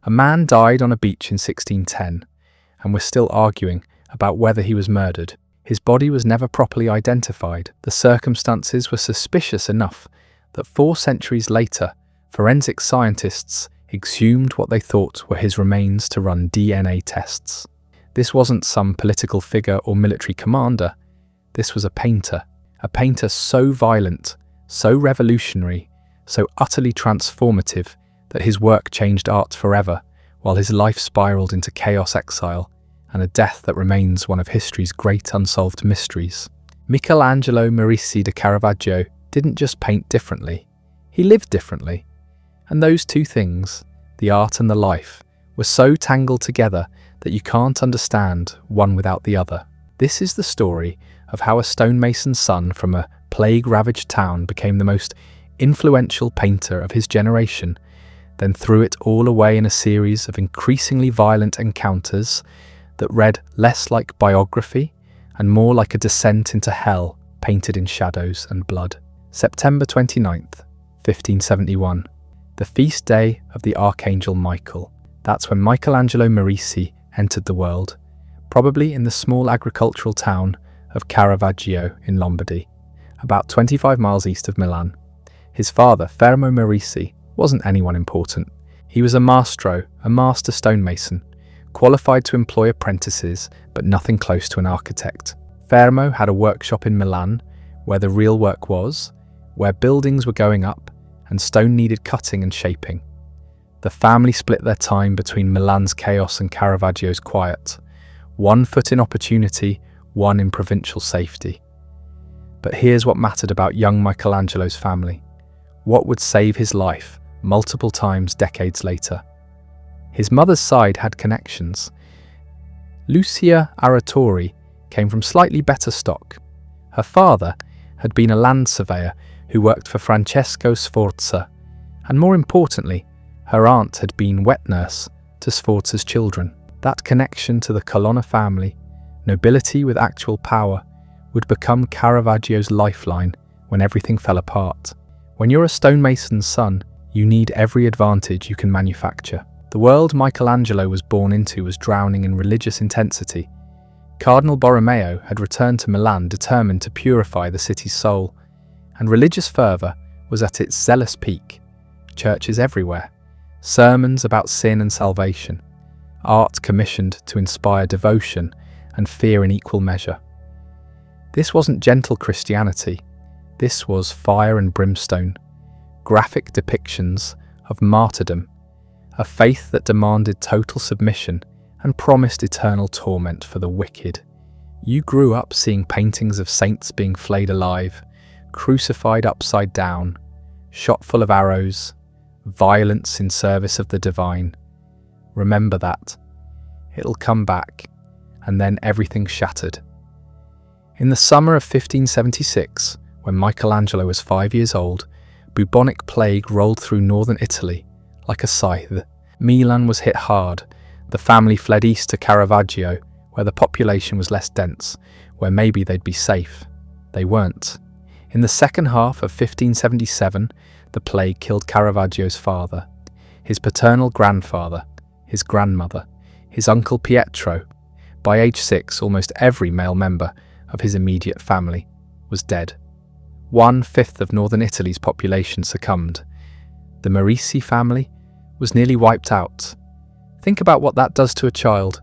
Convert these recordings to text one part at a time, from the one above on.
A man died on a beach in 1610, and we're still arguing about whether he was murdered. His body was never properly identified. The circumstances were suspicious enough that 4 centuries later, forensic scientists exhumed what they thought were his remains to run DNA tests. This wasn't some political figure or military commander. This was a painter so violent, so revolutionary, so utterly transformative that his work changed art forever, while his life spiraled into chaos, exile, and a death that remains one of history's great unsolved mysteries. Michelangelo Merisi de Caravaggio didn't just paint differently, he lived differently. And those two things, the art and the life, were so tangled together that you can't understand one without the other. This is the story of how a stonemason's son from a plague-ravaged town became the most influential painter of his generation, then threw it all away in a series of increasingly violent encounters that read less like biography and more like a descent into hell painted in shadows and blood. September 29th, 1571. The feast day of the Archangel Michael. That's when Michelangelo Merisi entered the world, probably in the small agricultural town of Caravaggio in Lombardy, about 25 miles east of Milan. His father, Fermo Merisi, wasn't anyone important. He was a maestro, a master stonemason, qualified to employ apprentices, but nothing close to an architect. Fermo had a workshop in Milan, where the real work was, where buildings were going up, and stone needed cutting and shaping. The family split their time between Milan's chaos and Caravaggio's quiet, one foot in opportunity, one in provincial safety. But here's what mattered about young Michelangelo's family. What would save his life multiple times decades later? His mother's side had connections. Lucia Aratori came from slightly better stock. Her father had been a land surveyor who worked for Francesco Sforza, and more importantly, her aunt had been wet nurse to Sforza's children. That connection to the Colonna family, nobility with actual power, would become Caravaggio's lifeline when everything fell apart. When you're a stonemason's son, you need every advantage you can manufacture. The world Michelangelo was born into was drowning in religious intensity. Cardinal Borromeo had returned to Milan determined to purify the city's soul, and religious fervour was at its zealous peak. Churches everywhere, sermons about sin and salvation, art commissioned to inspire devotion and fear in equal measure. This wasn't gentle Christianity, this was fire and brimstone, graphic depictions of martyrdom, a faith that demanded total submission and promised eternal torment for the wicked. You grew up seeing paintings of saints being flayed alive, crucified upside down, shot full of arrows, violence in service of the divine. Remember that. It'll come back, and then everything shattered. In the summer of 1576, when Michelangelo was 5 years old, bubonic plague rolled through northern Italy like a scythe. Milan was hit hard. The family fled east to Caravaggio, where the population was less dense, where maybe they'd be safe. They weren't. In the second half of 1577, the plague killed Caravaggio's father, his paternal grandfather, his grandmother, his uncle Pietro. By age 6, almost every male member of his immediate family was dead. 1/5 of northern Italy's population succumbed. The Merisi family was nearly wiped out. Think about what that does to a child.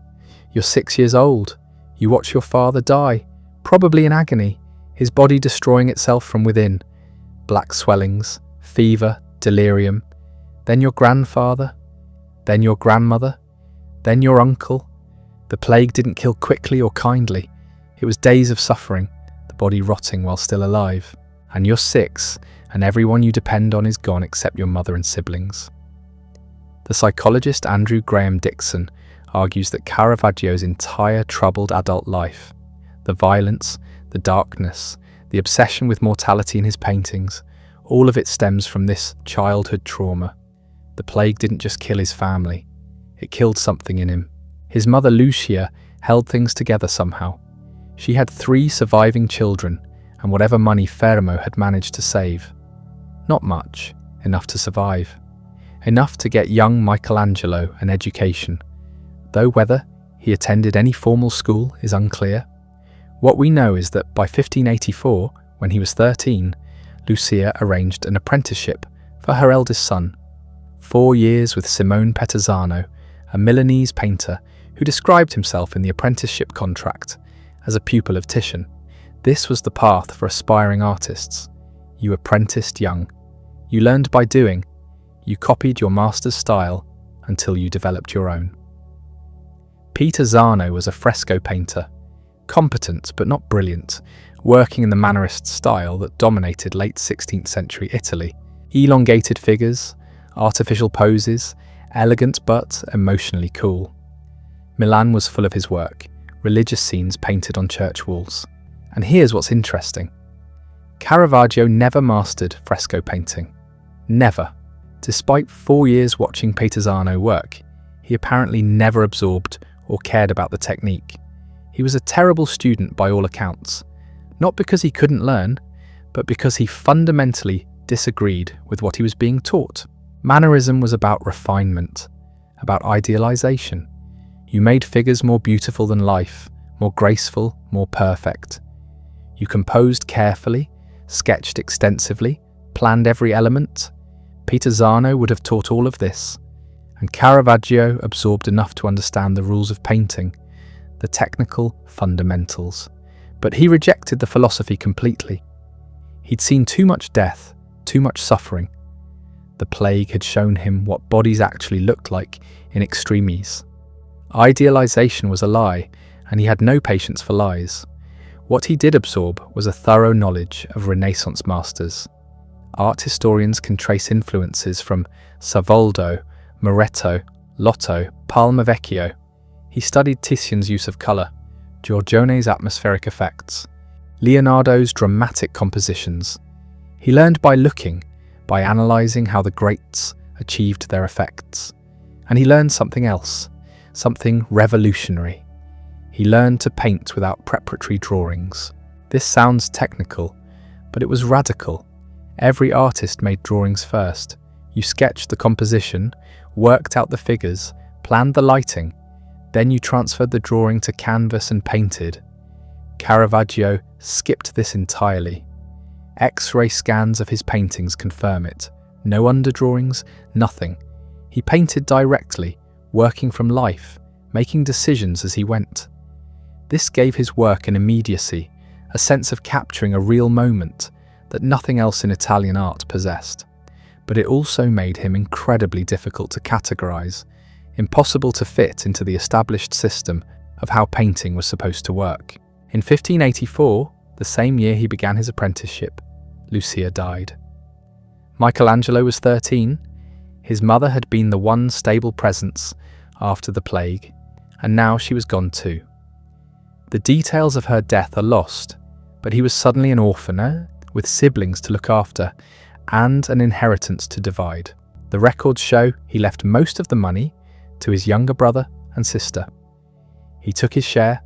You're 6 years old. You watch your father die, probably in agony, his body destroying itself from within. Black swellings, fever, delirium. Then your grandfather, then your grandmother, then your uncle. The plague didn't kill quickly or kindly. It was days of suffering, the body rotting while still alive. And you're 6, and everyone you depend on is gone except your mother and siblings. The psychologist Andrew Graham Dixon argues that Caravaggio's entire troubled adult life, the violence, the darkness, the obsession with mortality in his paintings, all of it stems from this childhood trauma. The plague didn't just kill his family, it killed something in him. His mother Lucia held things together somehow. She had 3 surviving children and whatever money Fermo had managed to save. Not much, enough to survive. enough to get young Michelangelo an education, though whether he attended any formal school is unclear. What we know is that by 1584, when he was 13, Lucia arranged an apprenticeship for her eldest son. 4 years with Simone Peterzano, a Milanese painter who described himself in the apprenticeship contract as a pupil of Titian. This was the path for aspiring artists. You apprenticed young. You learned by doing. You copied your master's style until you developed your own. Peterzano was a fresco painter, competent but not brilliant, working in the Mannerist style that dominated late 16th century Italy. Elongated figures, artificial poses, elegant but emotionally cool. Milan was full of his work, religious scenes painted on church walls. And here's what's interesting. Caravaggio never mastered fresco painting. Never. Despite 4 years watching Peterzano work, he apparently never absorbed or cared about the technique. He was a terrible student by all accounts, not because he couldn't learn, but because he fundamentally disagreed with what he was being taught. Mannerism was about refinement, about idealization. You made figures more beautiful than life, more graceful, more perfect. You composed carefully, sketched extensively, planned every element. Peterzano would have taught all of this, and Caravaggio absorbed enough to understand the rules of painting, the technical fundamentals. But he rejected the philosophy completely. He'd seen too much death, too much suffering. The plague had shown him what bodies actually looked like in extremis. Idealization was a lie, and he had no patience for lies. What he did absorb was a thorough knowledge of Renaissance masters. Art historians can trace influences from Savoldo, Moretto, Lotto, Palma Vecchio. He studied Titian's use of colour, Giorgione's atmospheric effects, Leonardo's dramatic compositions. He learned by looking, by analysing how the greats achieved their effects. And he learned something else, something revolutionary. He learned to paint without preparatory drawings. This sounds technical, but it was radical. Every artist made drawings first. You sketched the composition, worked out the figures, planned the lighting, then you transferred the drawing to canvas and painted. Caravaggio skipped this entirely. X-ray scans of his paintings confirm it. No underdrawings, nothing. He painted directly, working from life, making decisions as he went. This gave his work an immediacy, a sense of capturing a real moment that nothing else in Italian art possessed. But it also made him incredibly difficult to categorize, impossible to fit into the established system of how painting was supposed to work. In 1584, the same year he began his apprenticeship, Lucia died. Michelangelo was 13. His mother had been the one stable presence after the plague, and now she was gone too. The details of her death are lost, but he was suddenly an orphan, with siblings to look after and an inheritance to divide. The records show he left most of the money to his younger brother and sister. He took his share,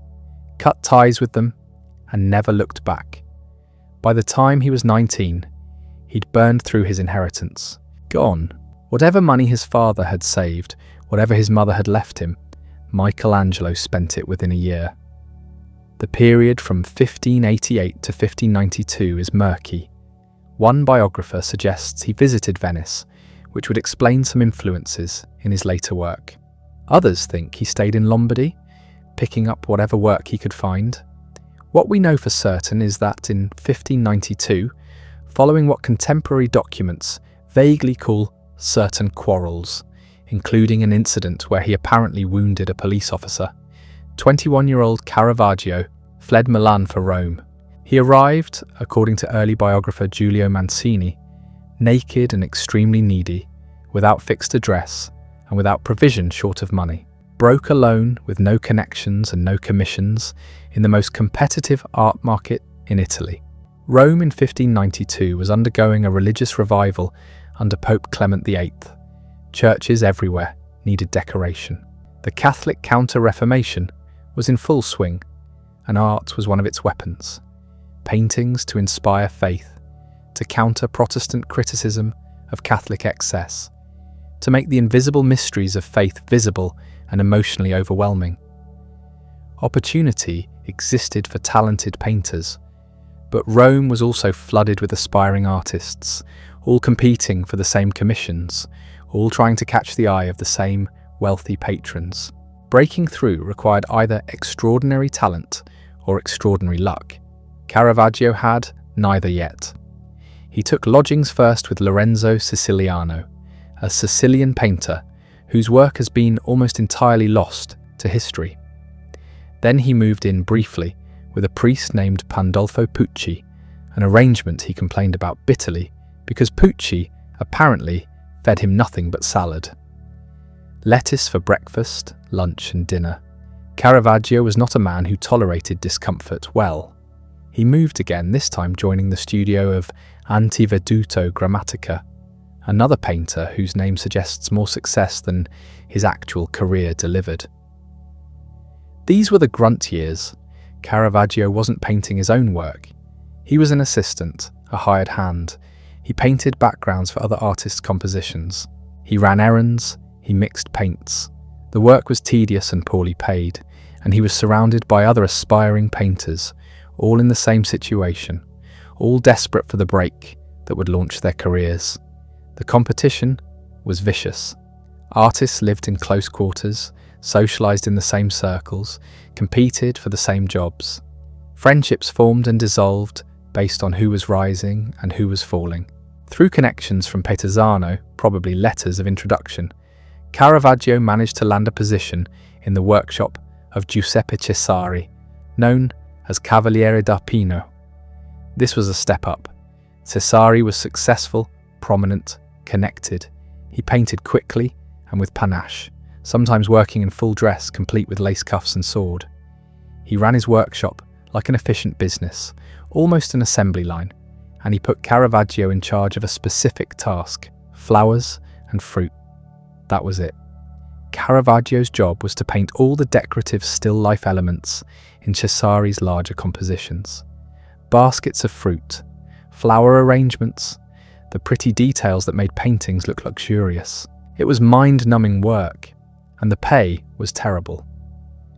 cut ties with them, and never looked back. By the time he was 19, he'd burned through his inheritance. Gone. Whatever money his father had saved, whatever his mother had left him, Michelangelo spent it within a year. The period from 1588 to 1592 is murky. One biographer suggests he visited Venice, which would explain some influences in his later work. Others think he stayed in Lombardy, picking up whatever work he could find. What we know for certain is that in 1592, following what contemporary documents vaguely call certain quarrels, including an incident where he apparently wounded a police officer, 21-year-old Caravaggio fled Milan for Rome. He arrived, according to early biographer Giulio Mancini, naked and extremely needy, without fixed address and without provision short of money. Broke alone with no connections and no commissions in the most competitive art market in Italy. Rome in 1592 was undergoing a religious revival under Pope Clement VIII. Churches everywhere needed decoration. The Catholic counter-reformation was in full swing, and art was one of its weapons. Paintings to inspire faith, to counter Protestant criticism of Catholic excess, to make the invisible mysteries of faith visible and emotionally overwhelming. Opportunity existed for talented painters, but Rome was also flooded with aspiring artists, all competing for the same commissions, all trying to catch the eye of the same wealthy patrons. Breaking through required either extraordinary talent or extraordinary luck. Caravaggio had neither yet. He took lodgings first with Lorenzo Siciliano, a Sicilian painter whose work has been almost entirely lost to history. Then he moved in briefly with a priest named Pandolfo Pucci, an arrangement he complained about bitterly because Pucci apparently fed him nothing but salad. Lettuce for breakfast, lunch and dinner. Caravaggio was not a man who tolerated discomfort well. He moved again, this time joining the studio of Antiveduto Grammatica, another painter whose name suggests more success than his actual career delivered. These were the grunt years. Caravaggio wasn't painting his own work. He was an assistant, a hired hand. He painted backgrounds for other artists' compositions. He ran errands, he mixed paints. The work was tedious and poorly paid, and he was surrounded by other aspiring painters, all in the same situation, all desperate for the break that would launch their careers. The competition was vicious. Artists lived in close quarters, socialized in the same circles, competed for the same jobs. Friendships formed and dissolved based on who was rising and who was falling. Through connections from Paesano, probably letters of introduction, Caravaggio managed to land a position in the workshop of Giuseppe Cesari, known as Cavaliere d'Arpino. This was a step up. Cesari was successful, prominent, connected. He painted quickly and with panache, sometimes working in full dress, complete with lace cuffs and sword. He ran his workshop like an efficient business, almost an assembly line, and he put Caravaggio in charge of a specific task: flowers and fruit. That was it. Caravaggio's job was to paint all the decorative still life elements in Cesari's larger compositions. Baskets of fruit, flower arrangements, the pretty details that made paintings look luxurious. It was mind-numbing work, and the pay was terrible.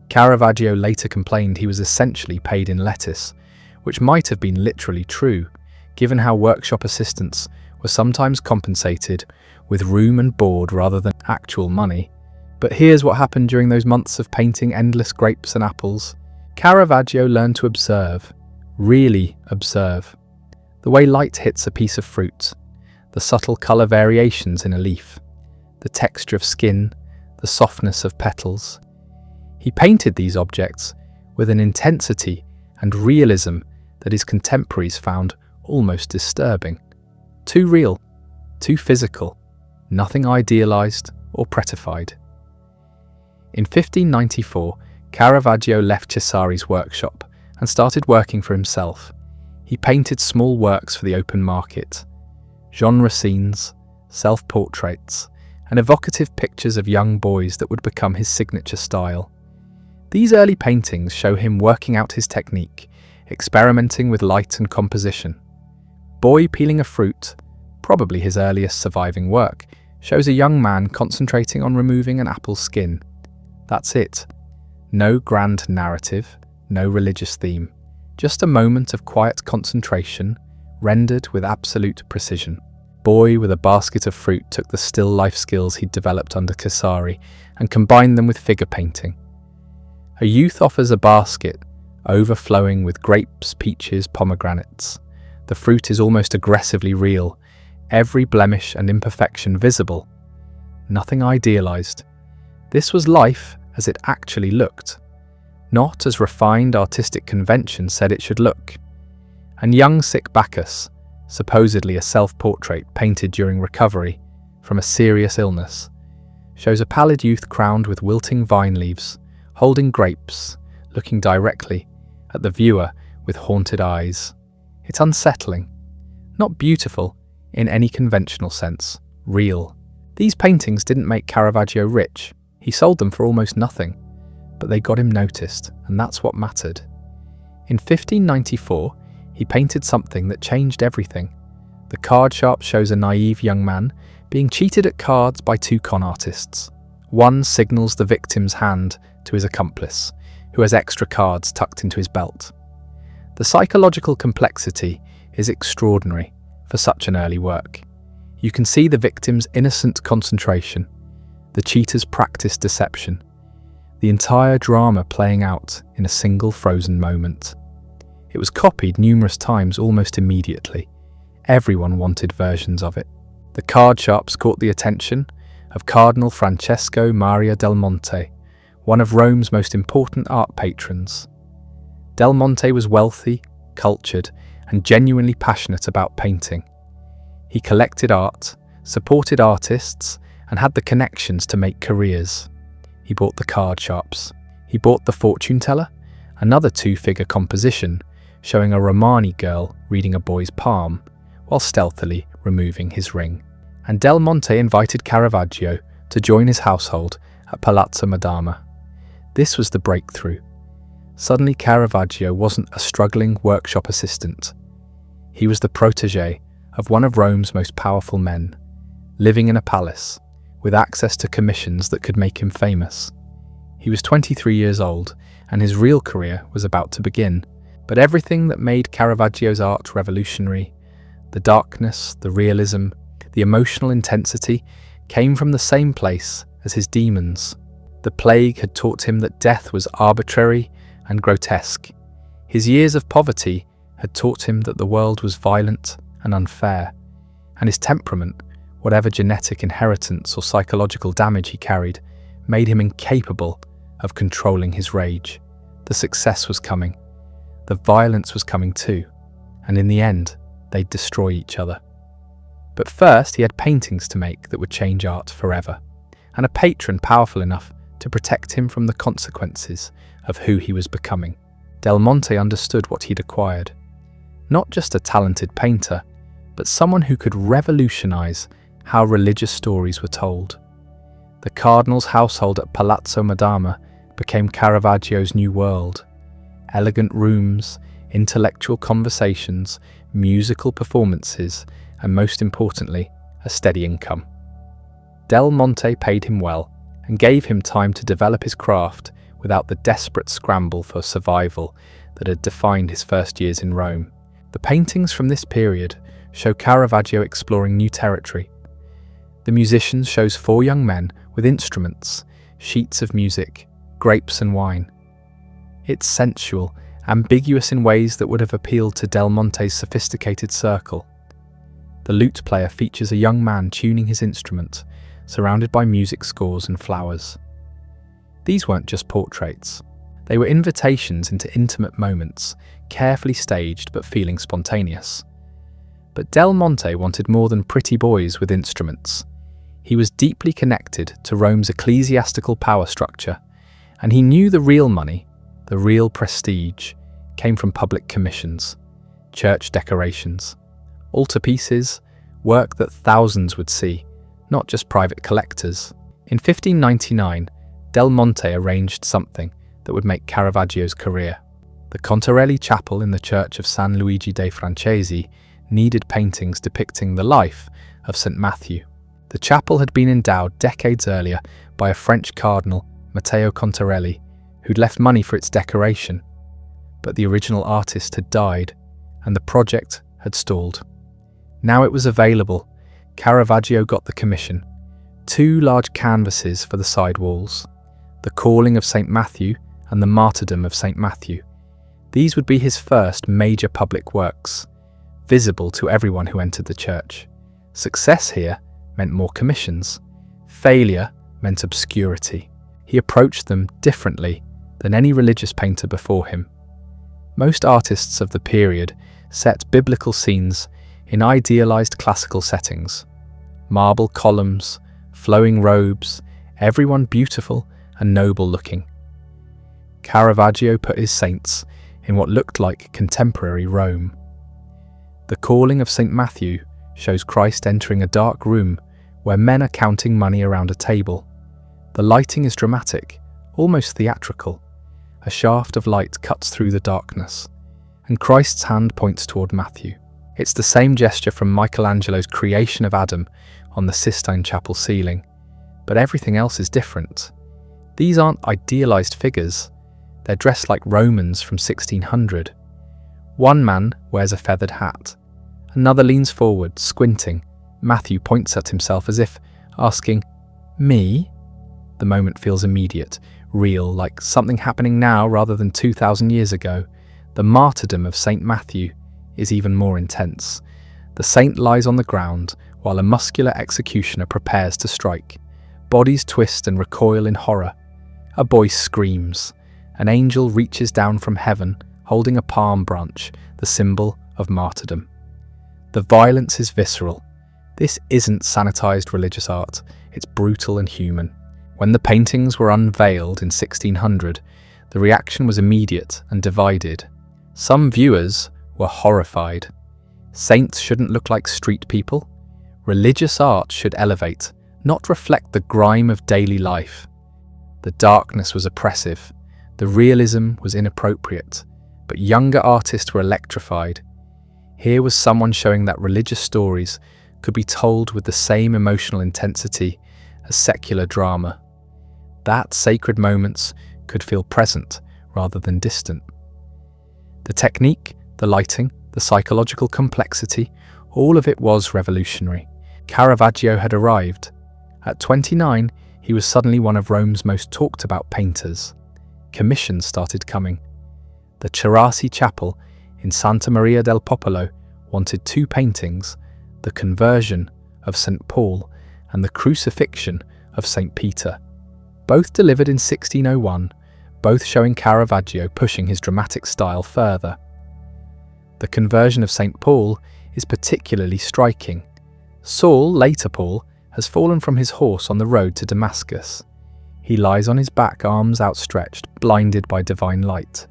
Caravaggio later complained he was essentially paid in lettuce, which might have been literally true, given how workshop assistants were sometimes compensated with room and board rather than actual money. But here's what happened during those months of painting endless grapes and apples. Caravaggio learned to observe, really observe, the way light hits a piece of fruit, the subtle colour variations in a leaf, the texture of skin, the softness of petals. He painted these objects with an intensity and realism that his contemporaries found almost disturbing. Too real, too physical, nothing idealized or prettified. In 1594, Caravaggio left Cesari's workshop and started working for himself. He painted small works for the open market, genre scenes, self-portraits, and evocative pictures of young boys that would become his signature style. These early paintings show him working out his technique, experimenting with light and composition. Boy Peeling a Fruit, probably his earliest surviving work, shows a young man concentrating on removing an apple's skin. That's it. No grand narrative, no religious theme, just a moment of quiet concentration, rendered with absolute precision. Boy with a basket of fruit took the still life skills he'd developed under Cesari and combined them with figure painting. A youth offers a basket, overflowing with grapes, peaches, pomegranates. The fruit is almost aggressively real, every blemish and imperfection visible. Nothing idealized. This was life as it actually looked, not as refined artistic convention said it should look. And young sick Bacchus, supposedly a self-portrait painted during recovery from a serious illness, shows a pallid youth crowned with wilting vine leaves, holding grapes, looking directly at the viewer with haunted eyes. It's unsettling, not beautiful in any conventional sense, real. These paintings didn't make Caravaggio rich. He sold them for almost nothing, but they got him noticed, and that's what mattered. In 1594, he painted something that changed everything. The card sharp shows a naive young man being cheated at cards by two con artists. One signals the victim's hand to his accomplice, who has extra cards tucked into his belt. The psychological complexity is extraordinary for such an early work. You can see the victim's innocent concentration, the cheater's practiced deception, the entire drama playing out in a single frozen moment. It was copied numerous times almost immediately. Everyone wanted versions of it. The card sharps caught the attention of Cardinal Francesco Maria del Monte, one of Rome's most important art patrons. Del Monte was wealthy, cultured, and genuinely passionate about painting. He collected art, supported artists, and had the connections to make careers. He bought the card sharps. He bought the fortune teller, another two-figure composition showing a Romani girl reading a boy's palm while stealthily removing his ring. And Del Monte invited Caravaggio to join his household at Palazzo Madama. This was the breakthrough. Suddenly Caravaggio wasn't a struggling workshop assistant. He was the protégé of one of Rome's most powerful men, living in a palace, with access to commissions that could make him famous. He was 23 years old, and his real career was about to begin. But everything that made Caravaggio's art revolutionary, the darkness, the realism, the emotional intensity, came from the same place as his demons. The plague had taught him that death was arbitrary and grotesque. His years of poverty had taught him that the world was violent and unfair, and his temperament, whatever genetic inheritance or psychological damage he carried, made him incapable of controlling his rage. The success was coming. The violence was coming too, and in the end, they'd destroy each other. But first, he had paintings to make that would change art forever, and a patron powerful enough to protect him from the consequences of who he was becoming. Del Monte understood what he'd acquired. Not just a talented painter, but someone who could revolutionize how religious stories were told. The cardinal's household at Palazzo Madama became Caravaggio's new world. Elegant rooms, intellectual conversations, musical performances, and most importantly, a steady income. Del Monte paid him well and gave him time to develop his craft without the desperate scramble for survival that had defined his first years in Rome. The paintings from this period show Caravaggio exploring new territory. The musicians shows four young men with instruments, sheets of music, grapes and wine. It's sensual, ambiguous in ways that would have appealed to Del Monte's sophisticated circle. The lute player features a young man tuning his instrument, surrounded by music scores and flowers. These weren't just portraits. They were invitations into intimate moments, carefully staged but feeling spontaneous. But Del Monte wanted more than pretty boys with instruments. He was deeply connected to Rome's ecclesiastical power structure, and he knew the real money, the real prestige, came from public commissions, church decorations, altarpieces, work that thousands would see, not just private collectors. In 1599, Del Monte arranged something that would make Caravaggio's career. The Contarelli Chapel in the Church of San Luigi dei Francesi needed paintings depicting the life of St. Matthew. The chapel had been endowed decades earlier by a French cardinal, Matteo Contarelli, who'd left money for its decoration. But the original artist had died, and the project had stalled. Now it was available. Caravaggio got the commission. 2 large canvases for the side walls, the calling of St. Matthew and the martyrdom of St. Matthew. These would be his first major public works, visible to everyone who entered the church. Success here meant more commissions. Failure meant obscurity. He approached them differently than any religious painter before him. Most artists of the period set biblical scenes in idealized classical settings. Marble columns, flowing robes, everyone beautiful and noble looking. Caravaggio put his saints in what looked like contemporary Rome. The calling of St. Matthew shows Christ entering a dark room where men are counting money around a table. The lighting is dramatic, almost theatrical. A shaft of light cuts through the darkness, and Christ's hand points toward Matthew. It's the same gesture from Michelangelo's Creation of Adam on the Sistine Chapel ceiling, but everything else is different. These aren't idealized figures, they're dressed like Romans from 1600. One man wears a feathered hat, another leans forward, squinting. Matthew points at himself as if asking, "Me?" The moment feels immediate, real, like something happening now rather than 2,000 years ago. The martyrdom of St. Matthew is even more intense. The saint lies on the ground while a muscular executioner prepares to strike. Bodies twist and recoil in horror. A boy screams. An angel reaches down from heaven, holding a palm branch, the symbol of martyrdom. The violence is visceral. This isn't sanitized religious art, it's brutal and human. When the paintings were unveiled in 1600, the reaction was immediate and divided. Some viewers were horrified. Saints shouldn't look like street people. Religious art should elevate, not reflect the grime of daily life. The darkness was oppressive. The realism was inappropriate. But younger artists were electrified. Here was someone showing that religious stories could be told with the same emotional intensity as secular drama. That sacred moments could feel present rather than distant. The technique, the lighting, the psychological complexity, all of it was revolutionary. Caravaggio had arrived. At 29, he was suddenly one of Rome's most talked about painters. Commissions started coming. The Cirasi Chapel in Santa Maria del Popolo wanted 2 paintings, the Conversion of St. Paul and the Crucifixion of St. Peter. Both delivered in 1601, both showing Caravaggio pushing his dramatic style further. The Conversion of St. Paul is particularly striking. Saul, later Paul, has fallen from his horse on the road to Damascus. He lies on his back, arms outstretched, blinded by divine light.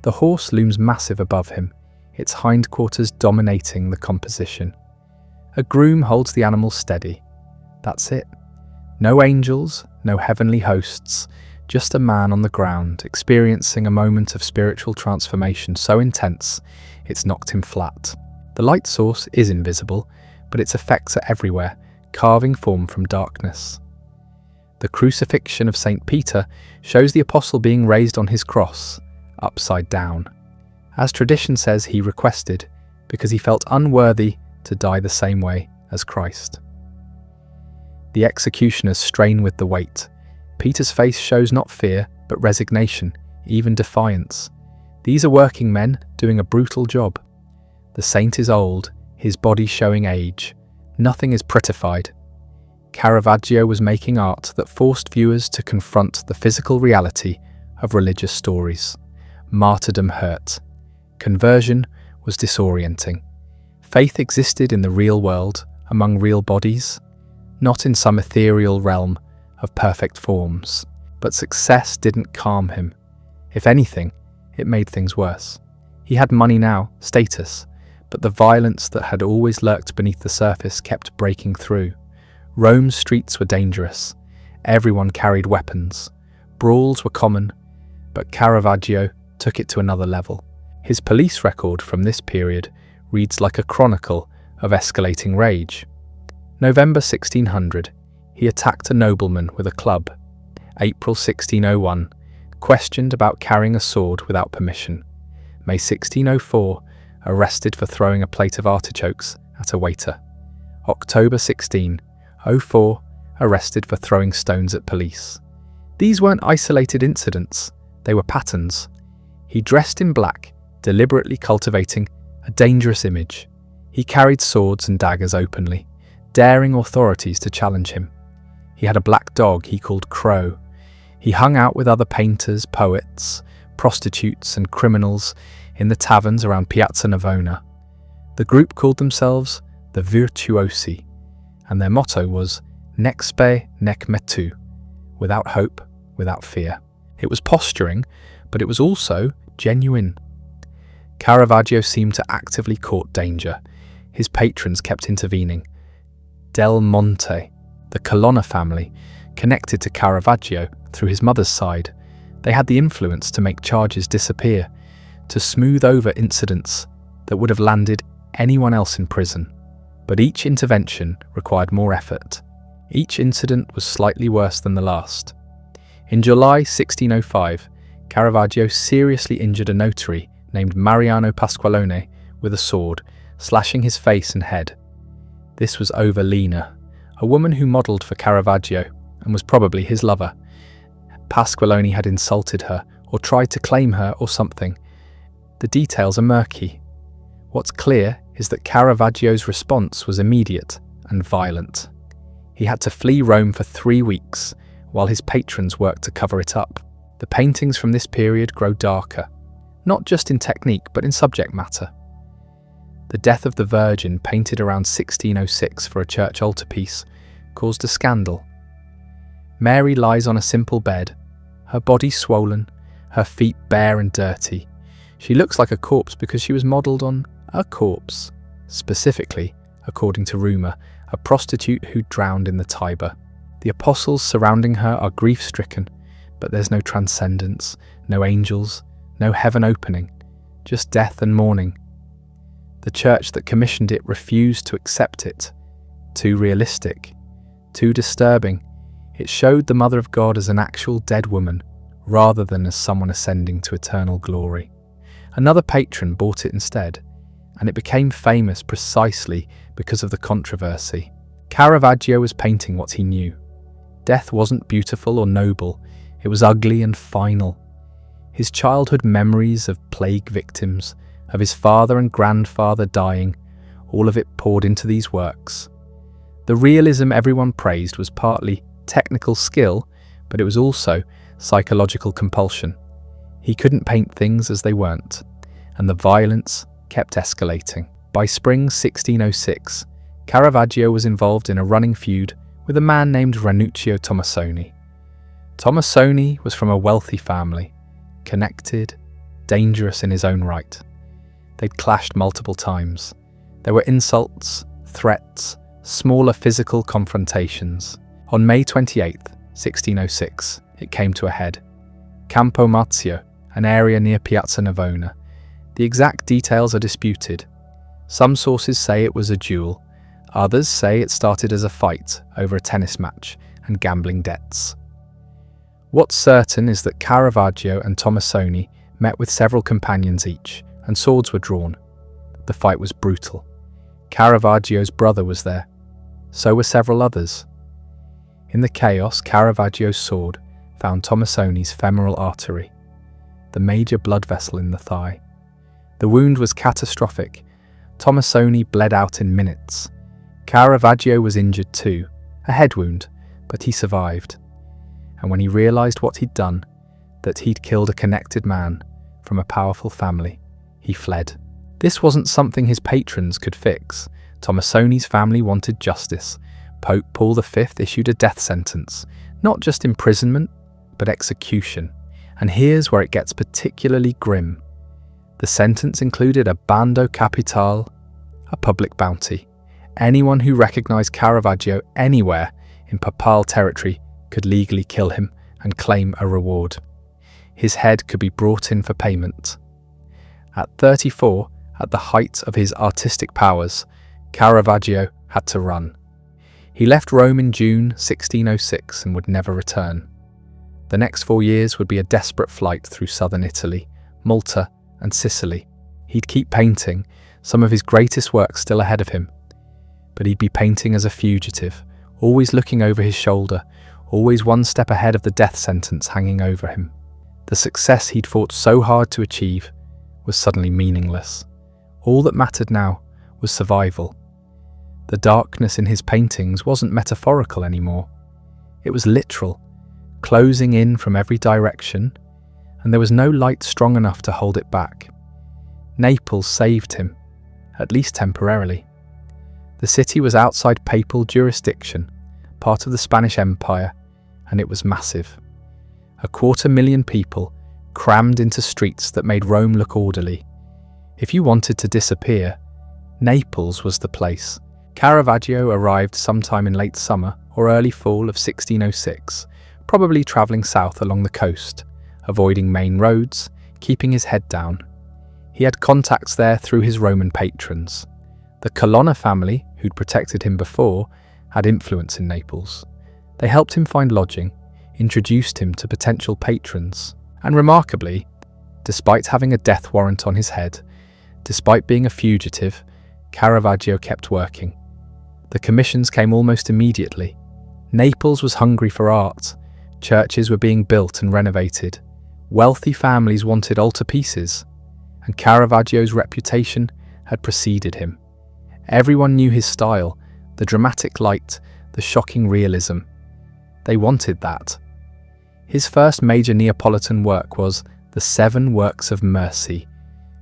The horse looms massive above him, its hindquarters dominating the composition. A groom holds the animal steady. That's it. No angels, no heavenly hosts, just a man on the ground, experiencing a moment of spiritual transformation so intense, it's knocked him flat. The light source is invisible, but its effects are everywhere, carving form from darkness. The Crucifixion of St. Peter shows the apostle being raised on his cross, upside down. As tradition says, he requested, because he felt unworthy to die the same way as Christ. The executioners strain with the weight. Peter's face shows not fear, but resignation, even defiance. These are working men doing a brutal job. The saint is old, his body showing age. Nothing is prettified. Caravaggio was making art that forced viewers to confront the physical reality of religious stories. Martyrdom hurt. Conversion was disorienting. Faith existed in the real world, among real bodies, not in some ethereal realm of perfect forms. But success didn't calm him. If anything, it made things worse. He had money now, status, but the violence that had always lurked beneath the surface kept breaking through. Rome's streets were dangerous. Everyone carried weapons. Brawls were common, but Caravaggio took it to another level. His police record from this period reads like a chronicle of escalating rage. November 1600, he attacked a nobleman with a club. April 1601, questioned about carrying a sword without permission. May 1604, arrested for throwing a plate of artichokes at a waiter. October 1604, arrested for throwing stones at police. These weren't isolated incidents, they were patterns. He dressed in black, deliberately cultivating a dangerous image. He carried swords and daggers openly, daring authorities to challenge him. He had a black dog he called Crow. He hung out with other painters, poets, prostitutes and criminals in the taverns around Piazza Navona. The group called themselves the Virtuosi, and their motto was Nec spe, nec metu, without hope, without fear. It was posturing, but it was also genuine. Caravaggio seemed to actively court danger. His patrons kept intervening. Del Monte, the Colonna family, connected to Caravaggio through his mother's side. They had the influence to make charges disappear, to smooth over incidents that would have landed anyone else in prison. But each intervention required more effort. Each incident was slightly worse than the last. In July 1605, Caravaggio seriously injured a notary named Mariano Pasqualone with a sword, slashing his face and head. This was over Lena, a woman who modelled for Caravaggio and was probably his lover. Pasqualone had insulted her or tried to claim her or something. The details are murky. What's clear is that Caravaggio's response was immediate and violent. He had to flee Rome for 3 weeks, while his patrons worked to cover it up. The paintings from this period grow darker, not just in technique but in subject matter. The Death of the Virgin, painted around 1606 for a church altarpiece, caused a scandal. Mary lies on a simple bed, her body swollen, her feet bare and dirty. She looks like a corpse because she was modelled on a corpse, specifically, according to rumour, a prostitute who drowned in the Tiber. The apostles surrounding her are grief-stricken, but there's no transcendence, no angels, no heaven opening, just death and mourning. The church that commissioned it refused to accept it. Too realistic, too disturbing. It showed the Mother of God as an actual dead woman, rather than as someone ascending to eternal glory. Another patron bought it instead, and it became famous precisely because of the controversy. Caravaggio was painting what he knew. Death wasn't beautiful or noble, it was ugly and final. His childhood memories of plague victims, of his father and grandfather dying, all of it poured into these works. The realism everyone praised was partly technical skill, but it was also psychological compulsion. He couldn't paint things as they weren't, and the violence kept escalating. By spring 1606, Caravaggio was involved in a running feud with a man named Ranuccio Tomassoni. Tomassoni was from a wealthy family, connected, dangerous in his own right. They'd clashed multiple times. There were insults, threats, smaller physical confrontations. On May 28, 1606, it came to a head. Campo Marzio, an area near Piazza Navona. The exact details are disputed. Some sources say it was a duel, others say it started as a fight over a tennis match and gambling debts. What's certain is that Caravaggio and Tomassoni met with several companions each, and swords were drawn. The fight was brutal. Caravaggio's brother was there. So were several others. In the chaos, Caravaggio's sword found Tomassoni's femoral artery, the major blood vessel in the thigh. The wound was catastrophic. Tomassoni bled out in minutes. Caravaggio was injured too, a head wound, but he survived. And when he realised what he'd done, that he'd killed a connected man from a powerful family, he fled. This wasn't something his patrons could fix. Tomassoni's family wanted justice. Pope Paul V issued a death sentence, not just imprisonment, but execution. And here's where it gets particularly grim. The sentence included a bando capitale, a public bounty. Anyone who recognised Caravaggio anywhere in papal territory could legally kill him and claim a reward. His head could be brought in for payment. At 34, at the height of his artistic powers, Caravaggio had to run. He left Rome in June 1606 and would never return. The next 4 years would be a desperate flight through southern Italy, Malta and Sicily. He'd keep painting, some of his greatest work still ahead of him. But he'd be painting as a fugitive, always looking over his shoulder, always one step ahead of the death sentence hanging over him. The success he'd fought so hard to achieve was suddenly meaningless. All that mattered now was survival. The darkness in his paintings wasn't metaphorical anymore. It was literal, closing in from every direction, and there was no light strong enough to hold it back. Naples saved him, at least temporarily. The city was outside papal jurisdiction, part of the Spanish Empire, and it was massive. 250,000 people crammed into streets that made Rome look orderly. If you wanted to disappear, Naples was the place. Caravaggio arrived sometime in late summer or early fall of 1606, probably travelling south along the coast, avoiding main roads, keeping his head down. He had contacts there through his Roman patrons. The Colonna family, who'd protected him before, had influence in Naples. They helped him find lodging, introduced him to potential patrons, and remarkably, despite having a death warrant on his head, despite being a fugitive, Caravaggio kept working. The commissions came almost immediately. Naples was hungry for art. Churches were being built and renovated. Wealthy families wanted altarpieces, and Caravaggio's reputation had preceded him. Everyone knew his style, the dramatic light, the shocking realism. They wanted that. His first major Neapolitan work was The 7 Works of Mercy,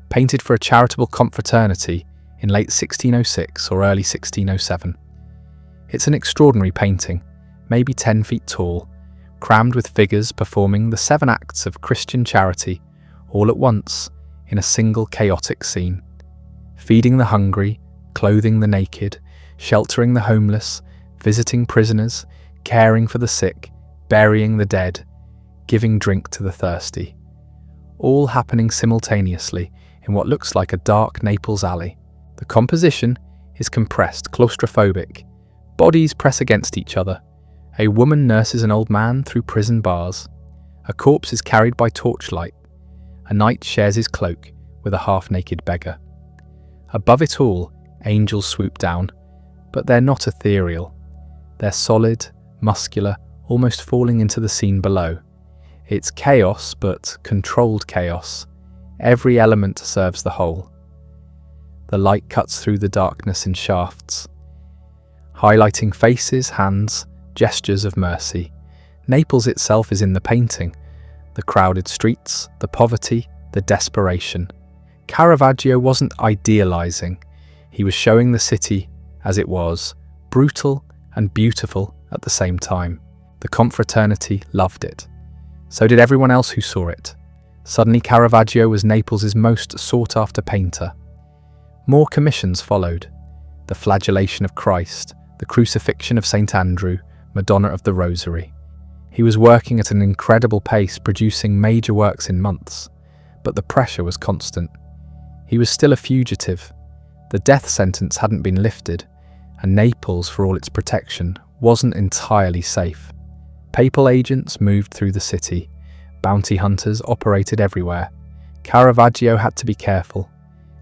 painted for a charitable confraternity in late 1606 or early 1607. It's an extraordinary painting, maybe 10 feet tall, crammed with figures performing the 7 acts of Christian charity all at once in a single chaotic scene. Feeding the hungry, clothing the naked, sheltering the homeless, visiting prisoners, caring for the sick, burying the dead, giving drink to the thirsty. All happening simultaneously in what looks like a dark Naples alley. The composition is compressed, claustrophobic. Bodies press against each other. A woman nurses an old man through prison bars. A corpse is carried by torchlight. A knight shares his cloak with a half-naked beggar. Above it all, angels swoop down, but they're not ethereal. They're solid, muscular, almost falling into the scene below. It's chaos, but controlled chaos. Every element serves the whole. The light cuts through the darkness in shafts, highlighting faces, hands, gestures of mercy. Naples itself is in the painting. The crowded streets, the poverty, the desperation. Caravaggio wasn't idealizing. He was showing the city as it was, brutal and beautiful at the same time. The confraternity loved it. So did everyone else who saw it. Suddenly Caravaggio was Naples' most sought-after painter. More commissions followed. The Flagellation of Christ, the Crucifixion of St. Andrew, Madonna of the Rosary. He was working at an incredible pace, producing major works in months, but the pressure was constant. He was still a fugitive. The death sentence hadn't been lifted, and Naples, for all its protection, wasn't entirely safe. Papal agents moved through the city. Bounty hunters operated everywhere. Caravaggio had to be careful,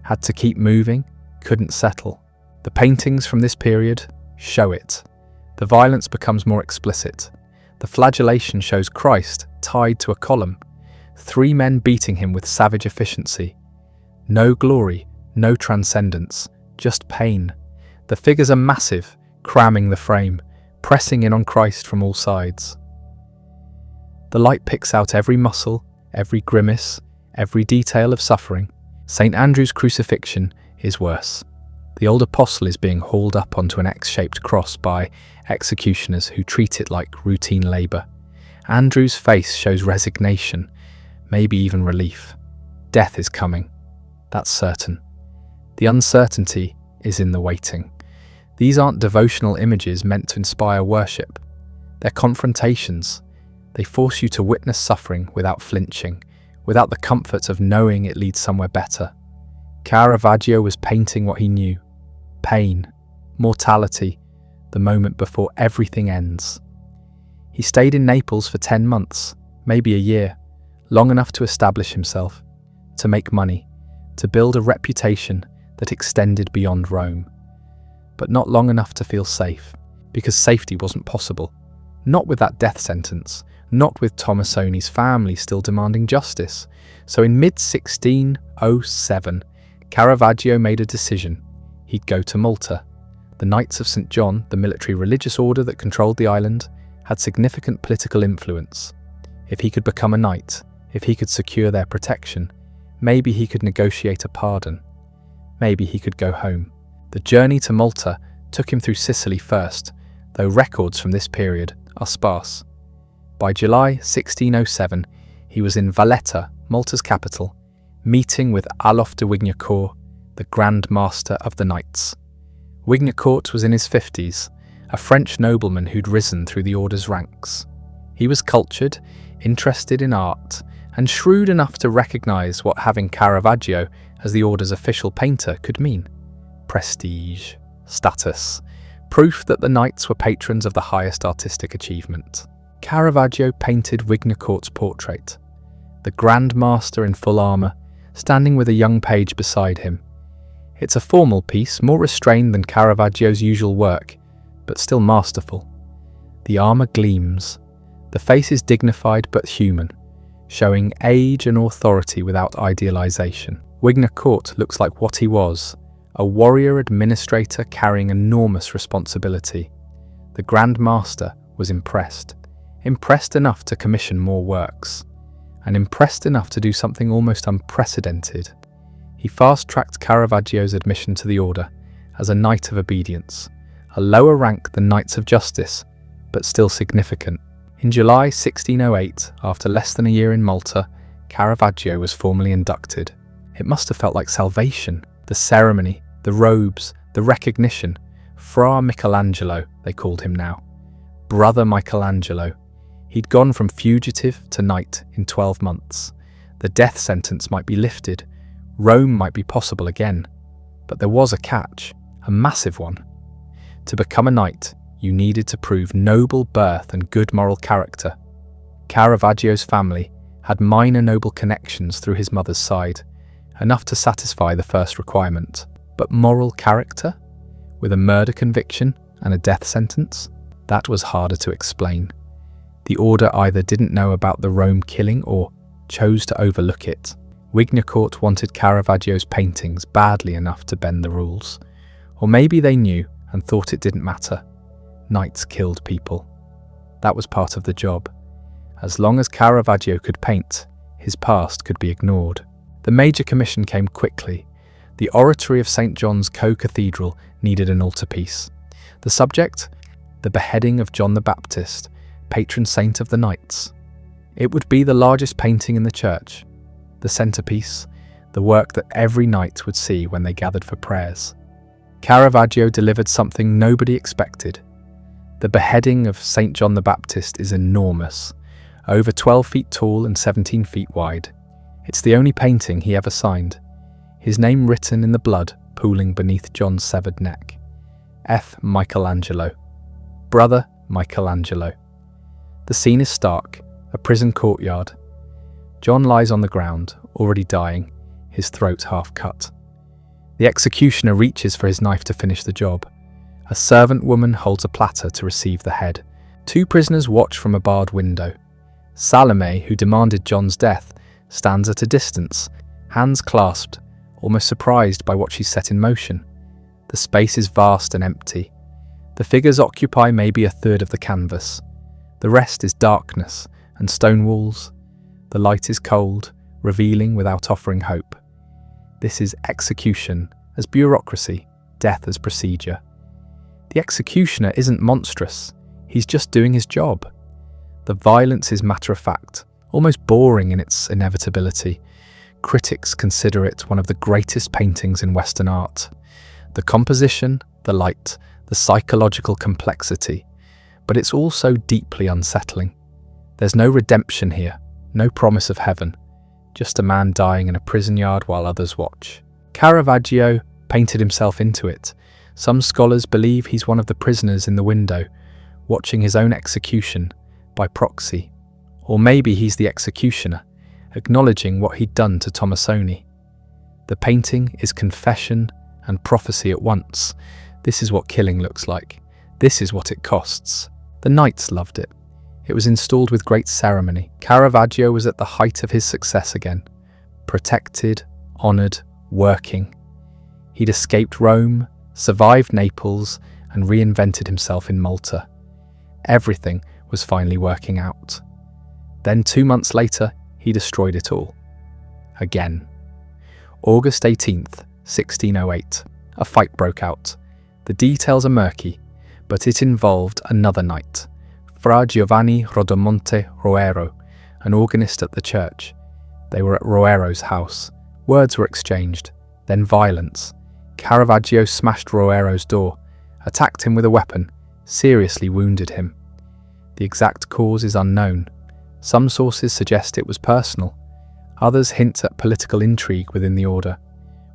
had to keep moving, couldn't settle. The paintings from this period show it. The violence becomes more explicit. The flagellation shows Christ tied to a column, 3 men beating him with savage efficiency. No glory, no transcendence, just pain. The figures are massive, cramming the frame, pressing in on Christ from all sides. The light picks out every muscle, every grimace, every detail of suffering. St. Andrew's crucifixion is worse. The old apostle is being hauled up onto an X-shaped cross by executioners who treat it like routine labour. Andrew's face shows resignation, maybe even relief. Death is coming. That's certain. The uncertainty is in the waiting. These aren't devotional images meant to inspire worship. They're confrontations. They force you to witness suffering without flinching, without the comfort of knowing it leads somewhere better. Caravaggio was painting what he knew. Pain, mortality, the moment before everything ends. He stayed in Naples for 10 months, maybe a year, long enough to establish himself, to make money, to build a reputation that extended beyond Rome. But not long enough to feel safe, because safety wasn't possible. Not with that death sentence, not with Tomasoni's family still demanding justice. So in mid-1607, Caravaggio made a decision. He'd go to Malta. The Knights of St. John, the military religious order that controlled the island, had significant political influence. If he could become a knight, if he could secure their protection, maybe he could negotiate a pardon. Maybe he could go home. The journey to Malta took him through Sicily first, though records from this period are sparse. By July 1607, he was in Valletta, Malta's capital, meeting with Alof de Wignacourt, the Grand Master of the Knights. Wignacourt was in his 50s, a French nobleman who'd risen through the order's ranks. He was cultured, interested in art, and shrewd enough to recognise what having Caravaggio as the order's official painter could mean. Prestige, status, proof that the knights were patrons of the highest artistic achievement. Caravaggio painted Wignacourt's portrait, the Grand Master in full armour, standing with a young page beside him. It's a formal piece, more restrained than Caravaggio's usual work, but still masterful. The armour gleams. The face is dignified but human, showing age and authority without idealisation. Wignacourt looks like what he was, a warrior administrator carrying enormous responsibility. The Grand Master was impressed enough to commission more works, and impressed enough to do something almost unprecedented. He fast-tracked Caravaggio's admission to the order as a Knight of Obedience, a lower rank than Knights of Justice, but still significant. In July 1608, after less than a year in Malta, Caravaggio was formally inducted. It must have felt like salvation. The ceremony, the robes, the recognition. Fra Michelangelo, they called him now. Brother Michelangelo. He'd gone from fugitive to knight in 12 months. The death sentence might be lifted. Rome might be possible again. But there was a catch, a massive one. To become a knight, you needed to prove noble birth and good moral character. Caravaggio's family had minor noble connections through his mother's side, enough to satisfy the first requirement. But moral character? With a murder conviction and a death sentence? That was harder to explain. The order either didn't know about the Rome killing or chose to overlook it. Wignacourt wanted Caravaggio's paintings badly enough to bend the rules. Or maybe they knew and thought it didn't matter. Knights killed people. That was part of the job. As long as Caravaggio could paint, his past could be ignored. The major commission came quickly. The oratory of St. John's Co-Cathedral needed an altarpiece. The subject? The beheading of John the Baptist, patron saint of the knights. It would be the largest painting in the church, the centerpiece, the work that every knight would see when they gathered for prayers. Caravaggio delivered something nobody expected. The beheading of St. John the Baptist is enormous, over 12 feet tall and 17 feet wide. It's the only painting he ever signed, his name written in the blood pooling beneath John's severed neck. F. Michelangelo. Brother Michelangelo. The scene is stark, a prison courtyard. John lies on the ground, already dying, his throat half cut. The executioner reaches for his knife to finish the job. A servant woman holds a platter to receive the head. 2 prisoners watch from a barred window. Salome, who demanded John's death, stands at a distance, hands clasped, almost surprised by what she's set in motion. The space is vast and empty. The figures occupy maybe a third of the canvas. The rest is darkness and stone walls. The light is cold, revealing without offering hope. This is execution as bureaucracy, death as procedure. The executioner isn't monstrous, he's just doing his job. The violence is matter-of-fact, almost boring in its inevitability. Critics consider it one of the greatest paintings in Western art. The composition, the light, the psychological complexity, but it's also deeply unsettling. There's no redemption here, no promise of heaven, just a man dying in a prison yard while others watch. Caravaggio painted himself into it. Some scholars believe he's one of the prisoners in the window, watching his own execution by proxy. Or maybe he's the executioner, acknowledging what he'd done to Tomasoni. The painting is confession and prophecy at once. This is what killing looks like. This is what it costs. The knights loved it. It was installed with great ceremony. Caravaggio was at the height of his success again. Protected, honoured, working. He'd escaped Rome, survived Naples, and reinvented himself in Malta. Everything was finally working out. Then 2 months later, he destroyed it all. Again. August 18th, 1608. A fight broke out. The details are murky, but it involved another knight, Fra Giovanni Rodomonte Roero, an organist at the church. They were at Roero's house. Words were exchanged, then violence. Caravaggio smashed Roero's door, attacked him with a weapon, seriously wounded him. The exact cause is unknown. Some sources suggest it was personal. Others hint at political intrigue within the order.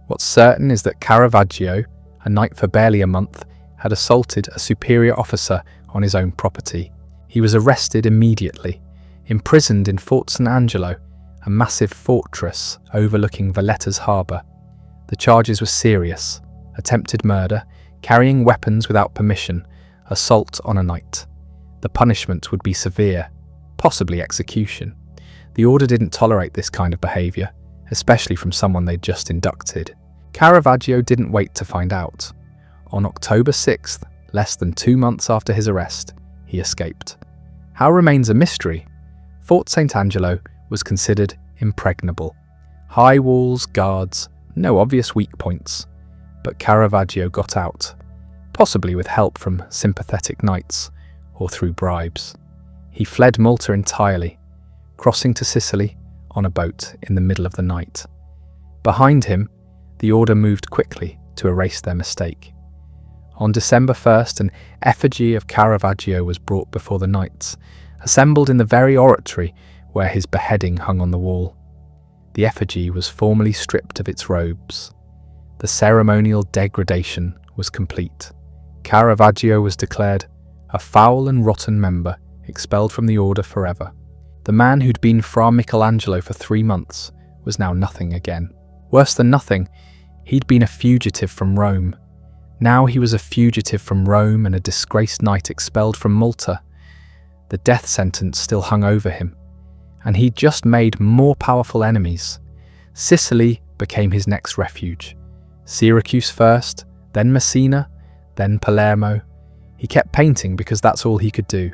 What's certain is that Caravaggio, a knight for barely a month, had assaulted a superior officer on his own property. He was arrested immediately, imprisoned in Fort San Angelo, a massive fortress overlooking Valletta's harbour. The charges were serious: attempted murder, carrying weapons without permission, assault on a knight. The punishment would be severe, possibly execution. The order didn't tolerate this kind of behaviour, especially from someone they'd just inducted. Caravaggio didn't wait to find out. On October 6th, less than 2 months after his arrest, he escaped. How remains a mystery. Fort St. Angelo was considered impregnable. High walls, guards, no obvious weak points. But Caravaggio got out, possibly with help from sympathetic knights or through bribes. He fled Malta entirely, crossing to Sicily on a boat in the middle of the night. Behind him, the order moved quickly to erase their mistake. On December 1st, an effigy of Caravaggio was brought before the knights, assembled in the very oratory where his beheading hung on the wall. The effigy was formally stripped of its robes. The ceremonial degradation was complete. Caravaggio was declared a foul and rotten member, expelled from the order forever. The man who'd been Fra Michelangelo for 3 months was now nothing again. Worse than nothing, he'd been a fugitive from Rome. Now he was a fugitive from Rome and a disgraced knight expelled from Malta. The death sentence still hung over him, and he'd just made more powerful enemies. Sicily became his next refuge. Syracuse first, then Messina, then Palermo. He kept painting because that's all he could do.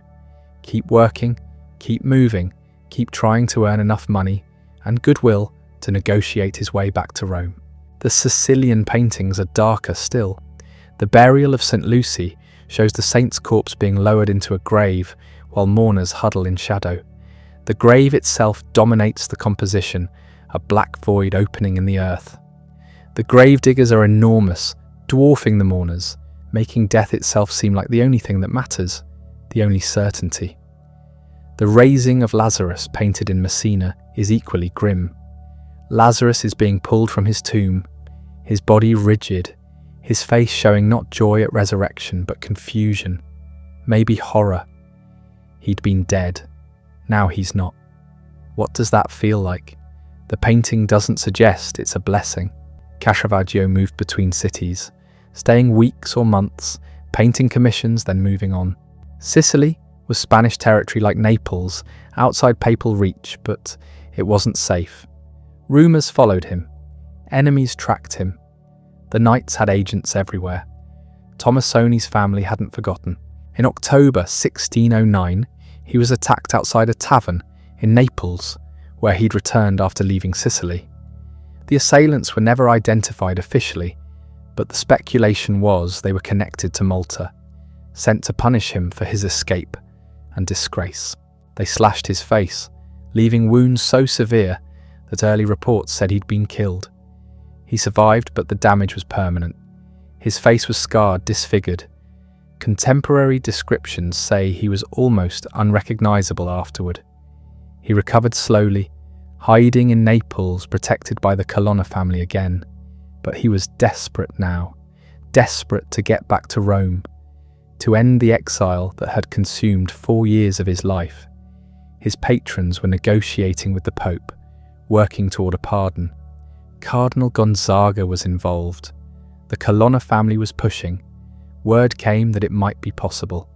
Keep working, keep moving, keep trying to earn enough money and goodwill to negotiate his way back to Rome. The Sicilian paintings are darker still. The burial of St. Lucy shows the saint's corpse being lowered into a grave while mourners huddle in shadow. The grave itself dominates the composition, a black void opening in the earth. The grave diggers are enormous, dwarfing the mourners, making death itself seem like the only thing that matters, the only certainty. The raising of Lazarus, painted in Messina, is equally grim. Lazarus is being pulled from his tomb, his body rigid, his face showing not joy at resurrection but confusion, maybe horror. He'd been dead. Now he's not. What does that feel like? The painting doesn't suggest it's a blessing. Caravaggio moved between cities, staying weeks or months, painting commissions, then moving on. Sicily was Spanish territory like Naples, outside papal reach, but it wasn't safe. Rumours followed him. Enemies tracked him. The knights had agents everywhere. Tomasoni's family hadn't forgotten. In October 1609, he was attacked outside a tavern in Naples, where he'd returned after leaving Sicily. The assailants were never identified officially, but the speculation was they were connected to Malta, sent to punish him for his escape and disgrace. They slashed his face, leaving wounds so severe that early reports said he'd been killed. He survived, but the damage was permanent. His face was scarred, disfigured. Contemporary descriptions say he was almost unrecognizable afterward. He recovered slowly, hiding in Naples, protected by the Colonna family again. But he was desperate now, desperate to get back to Rome, to end the exile that had consumed 4 years of his life. His patrons were negotiating with the Pope, working toward a pardon. Cardinal Gonzaga was involved. The Colonna family was pushing. Word came that it might be possible.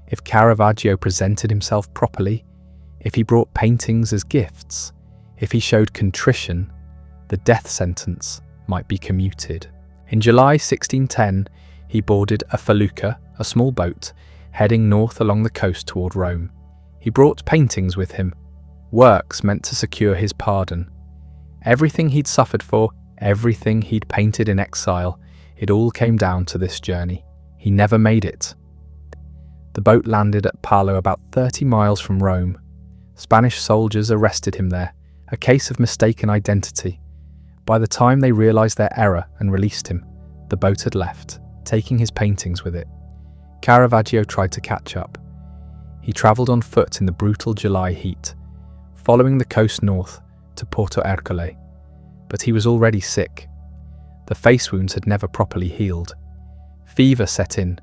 If Caravaggio presented himself properly, if he brought paintings as gifts, if he showed contrition, the death sentence might be commuted. In July 1610, he boarded a felucca, a small boat, heading north along the coast toward Rome. He brought paintings with him, works meant to secure his pardon. Everything he'd suffered for, everything he'd painted in exile, it all came down to this journey. He never made it. The boat landed at Palo, about 30 miles from Rome. Spanish soldiers arrested him there, a case of mistaken identity. By the time they realized their error and released him, the boat had left, taking his paintings with it. Caravaggio tried to catch up. He travelled on foot in the brutal July heat, following the coast north to Porto Ercole. But he was already sick. The face wounds had never properly healed. Fever set in,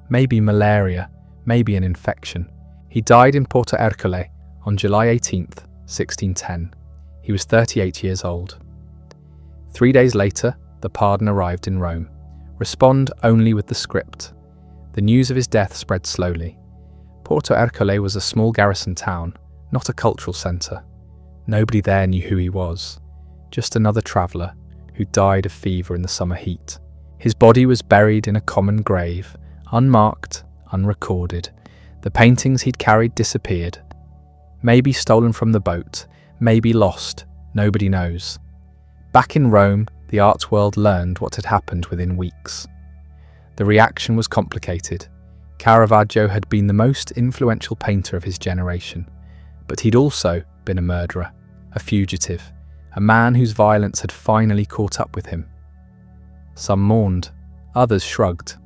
maybe malaria, maybe an infection. He died in Porto Ercole on July 18th, 1610. He was 38 years old. 3 days later, the pardon arrived in Rome. Respond only with the script. The news of his death spread slowly. Porto Ercole was a small garrison town, not a cultural centre. Nobody there knew who he was, just another traveller who died of fever in the summer heat. His body was buried in a common grave, unmarked, unrecorded. The paintings he'd carried disappeared. Maybe stolen from the boat, maybe lost, nobody knows. Back in Rome, the art world learned what had happened within weeks. The reaction was complicated. Caravaggio had been the most influential painter of his generation, but he'd also been a murderer, a fugitive, a man whose violence had finally caught up with him. Some mourned, others shrugged.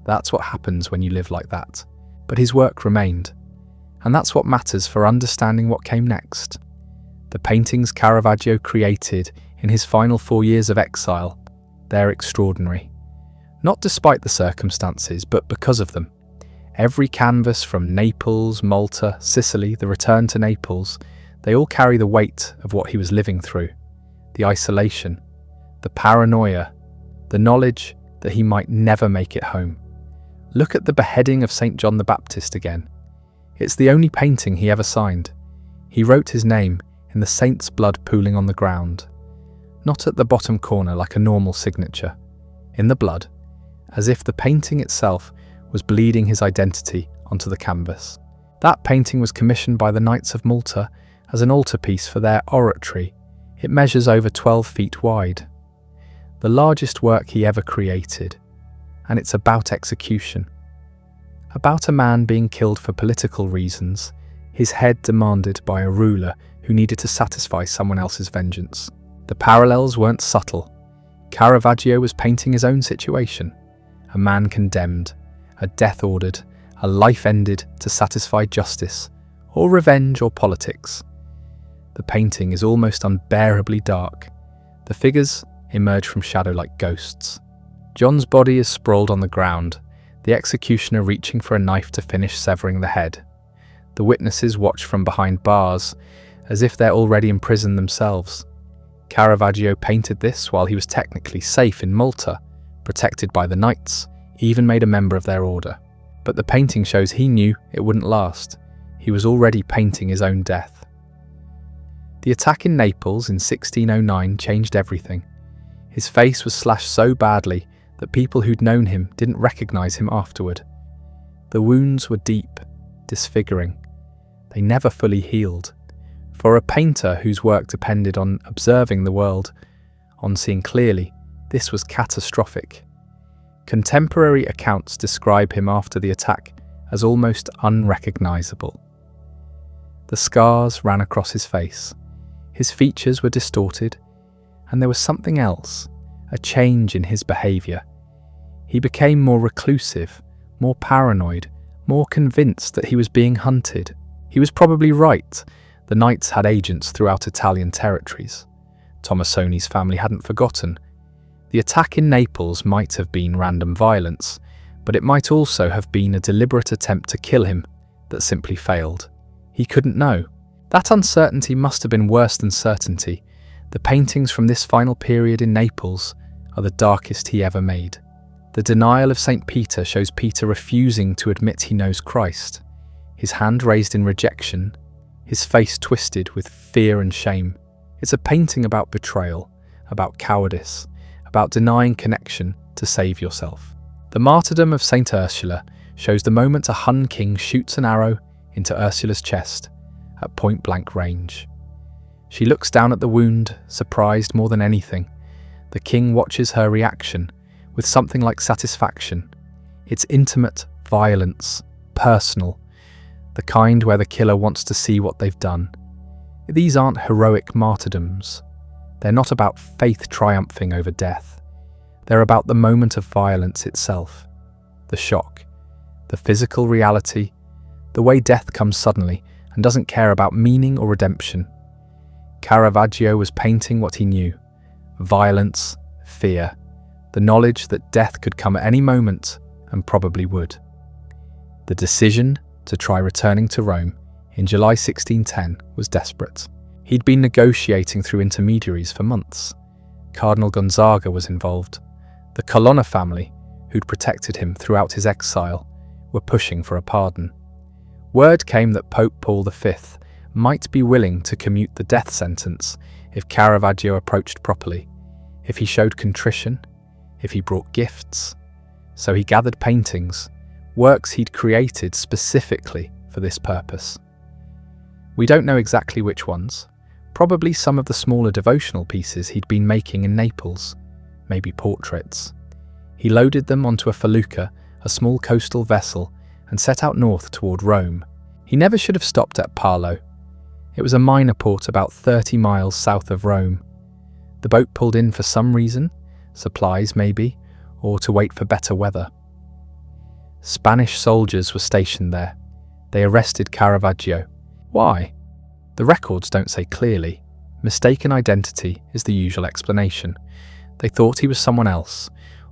That's what happens when you live like that. But his work remained, and that's what matters for understanding what came next. The paintings Caravaggio created in his final 4 years of exile, they're extraordinary. Not despite the circumstances, but because of them. Every canvas from Naples, Malta, Sicily, the return to Naples, they all carry the weight of what he was living through. The isolation, the paranoia, the knowledge that he might never make it home. Look at the Beheading of St. John the Baptist again. It's the only painting he ever signed. He wrote his name in the saint's blood pooling on the ground. Not at the bottom corner like a normal signature. In the blood, as if the painting itself was bleeding his identity onto the canvas. That painting was commissioned by the Knights of Malta as an altarpiece for their oratory. It measures over 12 feet wide. The largest work he ever created. And it's about execution. About a man being killed for political reasons, his head demanded by a ruler who needed to satisfy someone else's vengeance. The parallels weren't subtle. Caravaggio was painting his own situation. A man condemned, a death ordered, a life ended to satisfy justice, or revenge or politics. The painting is almost unbearably dark. The figures emerge from shadow like ghosts. John's body is sprawled on the ground, the executioner reaching for a knife to finish severing the head. The witnesses watch from behind bars, as if they're already imprisoned themselves. Caravaggio painted this while he was technically safe in Malta, protected by the knights, even made a member of their order. But the painting shows he knew it wouldn't last. He was already painting his own death. The attack in Naples in 1609 changed everything. His face was slashed so badly that people who'd known him didn't recognize him afterward. The wounds were deep, disfiguring. They never fully healed. For a painter whose work depended on observing the world, on seeing clearly, this was catastrophic. Contemporary accounts describe him after the attack as almost unrecognizable. The scars ran across his face. His features were distorted, and there was something else, a change in his behaviour. He became more reclusive, more paranoid, more convinced that he was being hunted. He was probably right. The knights had agents throughout Italian territories. Tomasoni's family hadn't forgotten. The attack in Naples might have been random violence, but it might also have been a deliberate attempt to kill him that simply failed. He couldn't know. That uncertainty must have been worse than certainty. The paintings from this final period in Naples are the darkest he ever made. The denial of St. Peter shows Peter refusing to admit he knows Christ. His hand raised in rejection, his face twisted with fear and shame. It's a painting about betrayal, about cowardice, about denying connection to save yourself. The martyrdom of St. Ursula shows the moment a Hun king shoots an arrow into Ursula's chest at point-blank range. She looks down at the wound, surprised more than anything. The king watches her reaction with something like satisfaction. It's intimate violence, personal, the kind where the killer wants to see what they've done. These aren't heroic martyrdoms. They're not about faith triumphing over death. They're about the moment of violence itself, the shock, the physical reality, the way death comes suddenly and doesn't care about meaning or redemption. Caravaggio was painting what he knew: violence, fear, the knowledge that death could come at any moment, and probably would. The decision to try returning to Rome in July 1610 was desperate. He'd been negotiating through intermediaries for months. Cardinal Gonzaga was involved. The Colonna family, who'd protected him throughout his exile, were pushing for a pardon. Word came that Pope Paul V might be willing to commute the death sentence if Caravaggio approached properly, if he showed contrition, if he brought gifts. So he gathered paintings, works he'd created specifically for this purpose. We don't know exactly which ones, probably some of the smaller devotional pieces he'd been making in Naples, maybe portraits. He loaded them onto a felucca, a small coastal vessel, and set out north toward Rome. He never should have stopped at Paolo. It was a minor port about 30 miles south of Rome. The boat pulled in for some reason, supplies maybe, or to wait for better weather. Spanish soldiers were stationed there. They arrested Caravaggio. Why? The records don't say clearly. Mistaken identity is the usual explanation. They thought he was someone else,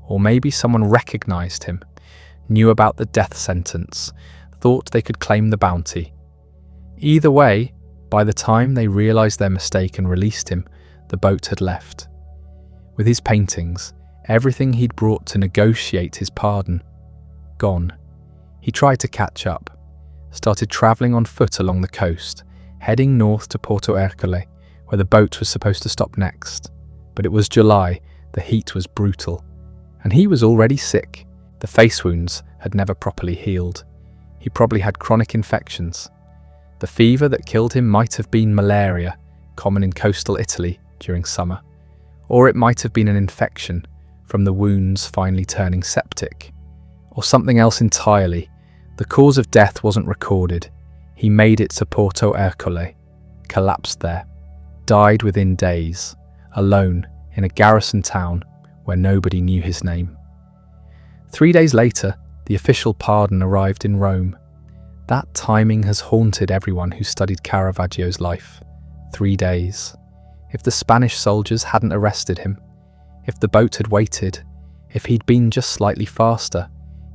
or maybe someone recognized him, knew about the death sentence, thought they could claim the bounty. Either way, by the time they realized their mistake and released him, the boat had left. With his paintings, everything he'd brought to negotiate his pardon, gone. He tried to catch up, started travelling on foot along the coast, heading north to Porto Ercole, where the boat was supposed to stop next. But it was July, the heat was brutal, and he was already sick. The face wounds had never properly healed. He probably had chronic infections. The fever that killed him might have been malaria, common in coastal Italy during summer, or it might have been an infection from the wounds finally turning septic, or something else entirely. The cause of death wasn't recorded. He made it to Porto Ercole, collapsed there, died within days, alone in a garrison town where nobody knew his name. 3 days later, the official pardon arrived in Rome. That timing has haunted everyone who studied Caravaggio's life. 3 days. If the Spanish soldiers hadn't arrested him, if the boat had waited, if he'd been just slightly faster,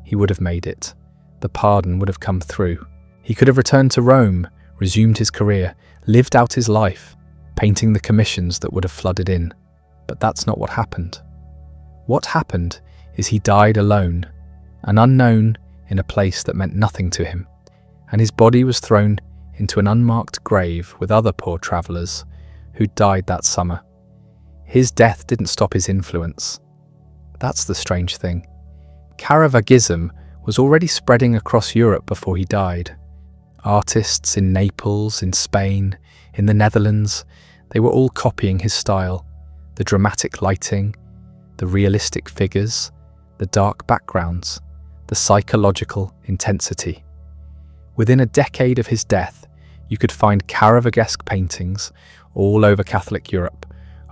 he would have made it. The pardon would have come through. He could have returned to Rome, resumed his career, lived out his life, painting the commissions that would have flooded in. But that's not what happened. What happened is he died alone, an unknown in a place that meant nothing to him, and his body was thrown into an unmarked grave with other poor travellers who'd died that summer. His death didn't stop his influence. That's the strange thing. Caravaggism was already spreading across Europe before he died. Artists in Naples, in Spain, in the Netherlands, they were all copying his style. The dramatic lighting, the realistic figures, the dark backgrounds, the psychological intensity. Within a decade of his death, you could find Caravaggesque paintings all over Catholic Europe.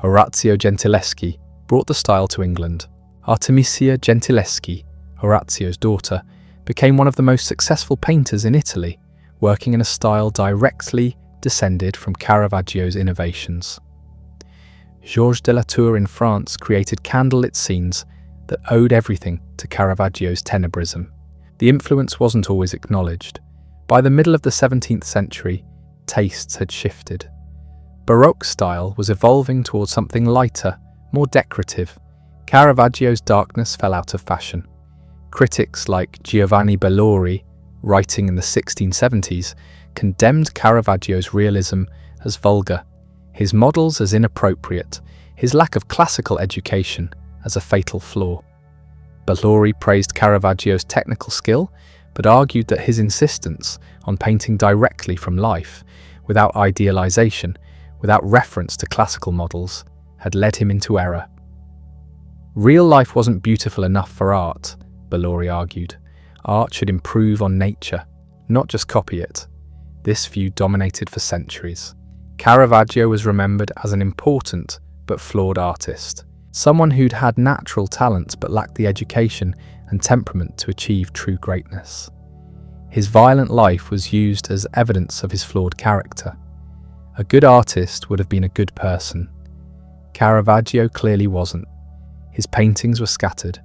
Orazio Gentileschi brought the style to England. Artemisia Gentileschi, Orazio's daughter, became one of the most successful painters in Italy, working in a style directly descended from Caravaggio's innovations. Georges de la Tour in France created candlelit scenes that owed everything to Caravaggio's tenebrism. The influence wasn't always acknowledged. By the middle of the 17th century, tastes had shifted. Baroque style was evolving towards something lighter, more decorative. Caravaggio's darkness fell out of fashion. Critics like Giovanni Bellori, writing in the 1670s, condemned Caravaggio's realism as vulgar, his models as inappropriate, his lack of classical education as a fatal flaw. Bellori praised Caravaggio's technical skill, but argued that his insistence on painting directly from life, without idealization, without reference to classical models, had led him into error. Real life wasn't beautiful enough for art, Bellori argued. Art should improve on nature, not just copy it. This view dominated for centuries. Caravaggio was remembered as an important but flawed artist, someone who'd had natural talent but lacked the education and temperament to achieve true greatness. His violent life was used as evidence of his flawed character. A good artist would have been a good person. Caravaggio clearly wasn't. His paintings were scattered.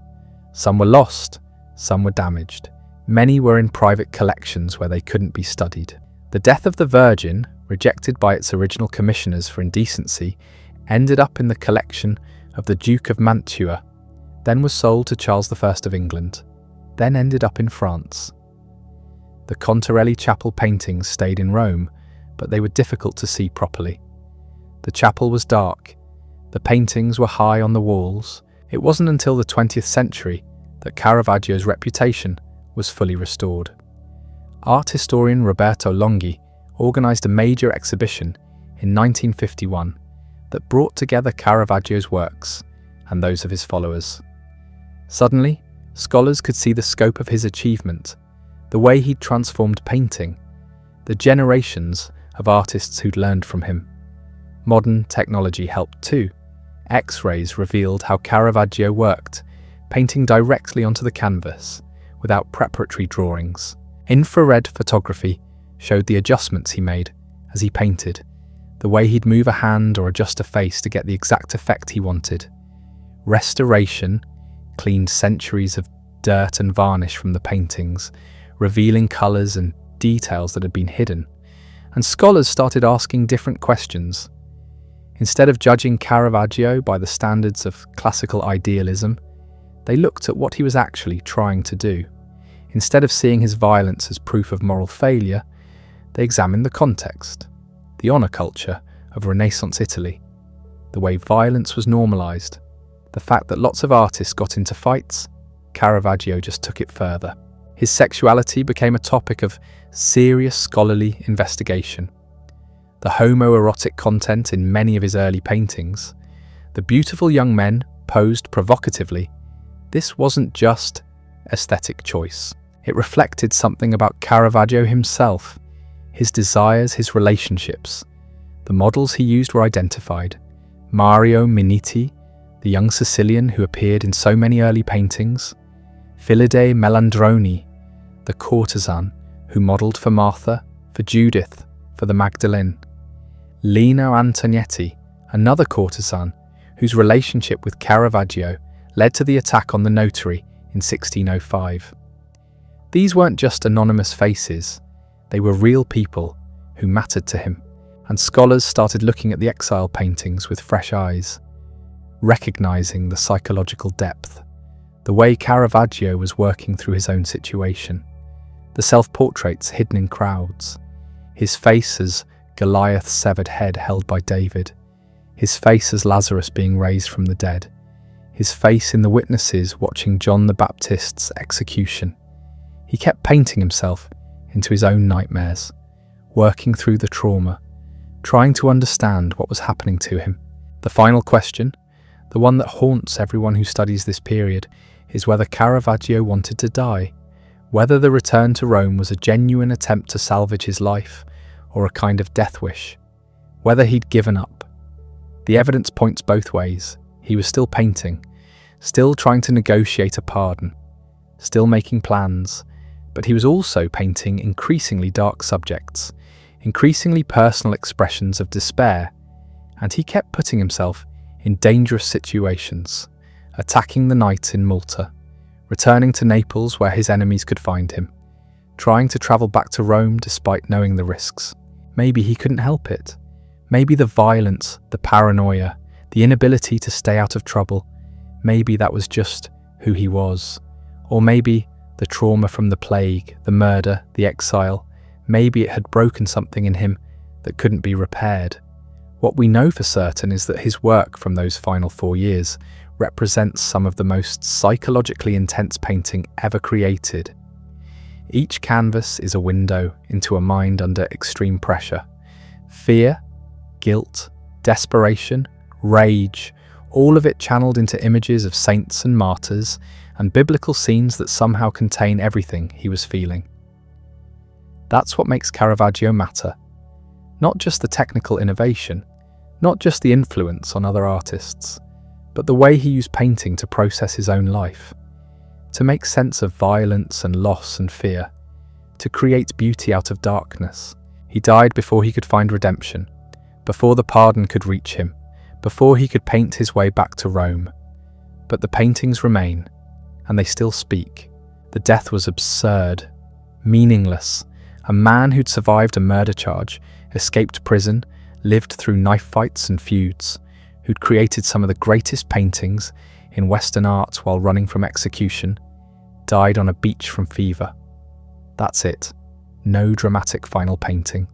Some were lost, some were damaged. Many were in private collections where they couldn't be studied. The Death of the Virgin, rejected by its original commissioners for indecency, ended up in the collection of the Duke of Mantua, then was sold to Charles I of England, then ended up in France. The Contarelli chapel paintings stayed in Rome, but they were difficult to see properly. The chapel was dark. The paintings were high on the walls. It wasn't until the 20th century that Caravaggio's reputation was fully restored. Art historian Roberto Longhi organised a major exhibition in 1951 that brought together Caravaggio's works and those of his followers. Suddenly, scholars could see the scope of his achievement, the way he'd transformed painting, the generations of artists who'd learned from him. Modern technology helped too. X-rays revealed how Caravaggio worked, painting directly onto the canvas, without preparatory drawings. Infrared photography showed the adjustments he made as he painted, the way he'd move a hand or adjust a face to get the exact effect he wanted. Restoration cleaned centuries of dirt and varnish from the paintings, revealing colours and details that had been hidden. And scholars started asking different questions. Instead of judging Caravaggio by the standards of classical idealism, they looked at what he was actually trying to do. Instead of seeing his violence as proof of moral failure, they examined the context, the honour culture of Renaissance Italy, the way violence was normalised, the fact that lots of artists got into fights. Caravaggio just took it further. His sexuality became a topic of serious scholarly investigation. The homoerotic content in many of his early paintings, the beautiful young men posed provocatively, this wasn't just aesthetic choice. It reflected something about Caravaggio himself, his desires, his relationships. The models he used were identified. Mario Minetti, the young Sicilian who appeared in so many early paintings. Philide Melandroni, the courtesan who modelled for Martha, for Judith, for the Magdalene. Lino Antonietti, another courtesan whose relationship with Caravaggio led to the attack on the notary in 1605. These weren't just anonymous faces, they were real people who mattered to him, and scholars started looking at the exile paintings with fresh eyes, recognizing the psychological depth, the way Caravaggio was working through his own situation, the self-portraits hidden in crowds, his face as Goliath's severed head held by David, his face as Lazarus being raised from the dead, his face in the witnesses watching John the Baptist's execution. He kept painting himself into his own nightmares, working through the trauma, trying to understand what was happening to him. The final question, the one that haunts everyone who studies this period, is whether Caravaggio wanted to die, whether the return to Rome was a genuine attempt to salvage his life or a kind of death wish, whether he'd given up. The evidence points both ways. He was still painting, still trying to negotiate a pardon, still making plans, but he was also painting increasingly dark subjects, increasingly personal expressions of despair, and he kept putting himself in dangerous situations, attacking the knight in Malta, returning to Naples where his enemies could find him, trying to travel back to Rome despite knowing the risks. Maybe he couldn't help it. Maybe the violence, the paranoia, the inability to stay out of trouble, maybe that was just who he was. Or maybe the trauma from the plague, the murder, the exile, maybe it had broken something in him that couldn't be repaired. What we know for certain is that his work from those final 4 years represents some of the most psychologically intense painting ever created. Each canvas is a window into a mind under extreme pressure. Fear, guilt, desperation, rage, all of it channeled into images of saints and martyrs and biblical scenes that somehow contain everything he was feeling. That's what makes Caravaggio matter. Not just the technical innovation, not just the influence on other artists, but the way he used painting to process his own life, to make sense of violence and loss and fear, to create beauty out of darkness. He died before he could find redemption, before the pardon could reach him, before he could paint his way back to Rome. But the paintings remain, and they still speak. The death was absurd, meaningless. A man who'd survived a murder charge, escaped prison, lived through knife fights and feuds, who'd created some of the greatest paintings in Western art while running from execution, died on a beach from fever. That's it. No dramatic final painting,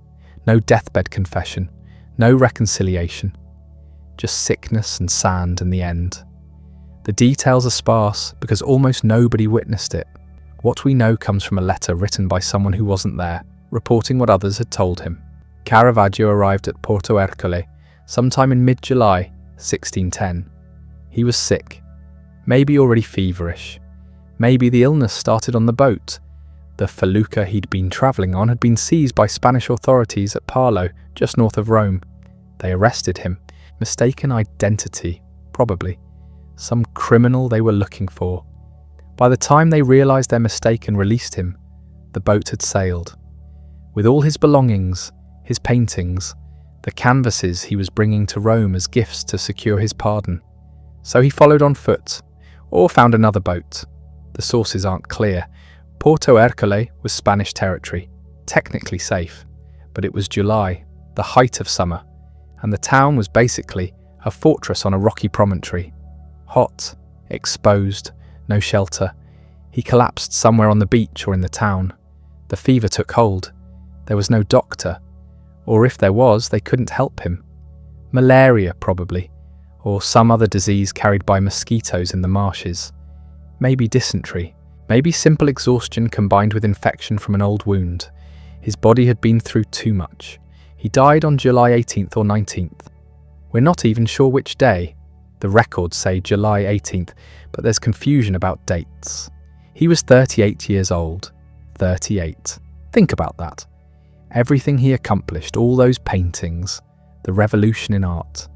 no deathbed confession, no reconciliation. Just sickness and sand and the end. The details are sparse because almost nobody witnessed it. What we know comes from a letter written by someone who wasn't there, reporting what others had told him. Caravaggio arrived at Porto Ercole sometime in mid-July 1610. He was sick, maybe already feverish. Maybe the illness started on the boat. The felucca he'd been travelling on had been seized by Spanish authorities at Parlo, just north of Rome. They arrested him. Mistaken identity, probably. Some criminal they were looking for. By the time they realised their mistake and released him, the boat had sailed. With all his belongings, his paintings, the canvases he was bringing to Rome as gifts to secure his pardon. So he followed on foot, or found another boat. The sources aren't clear. Porto Ercole was Spanish territory, technically safe, but it was July, the height of summer, and the town was basically a fortress on a rocky promontory. Hot, exposed, no shelter. He collapsed somewhere on the beach or in the town. The fever took hold. There was no doctor, or if there was, they couldn't help him. Malaria, probably, or some other disease carried by mosquitoes in the marshes. Maybe dysentery, maybe simple exhaustion combined with infection from an old wound. His body had been through too much. He died on July 18th or 19th. We're not even sure which day. The records say July 18th, but there's confusion about dates. He was 38 years old. 38. Think about that. Everything he accomplished, all those paintings, the revolution in art,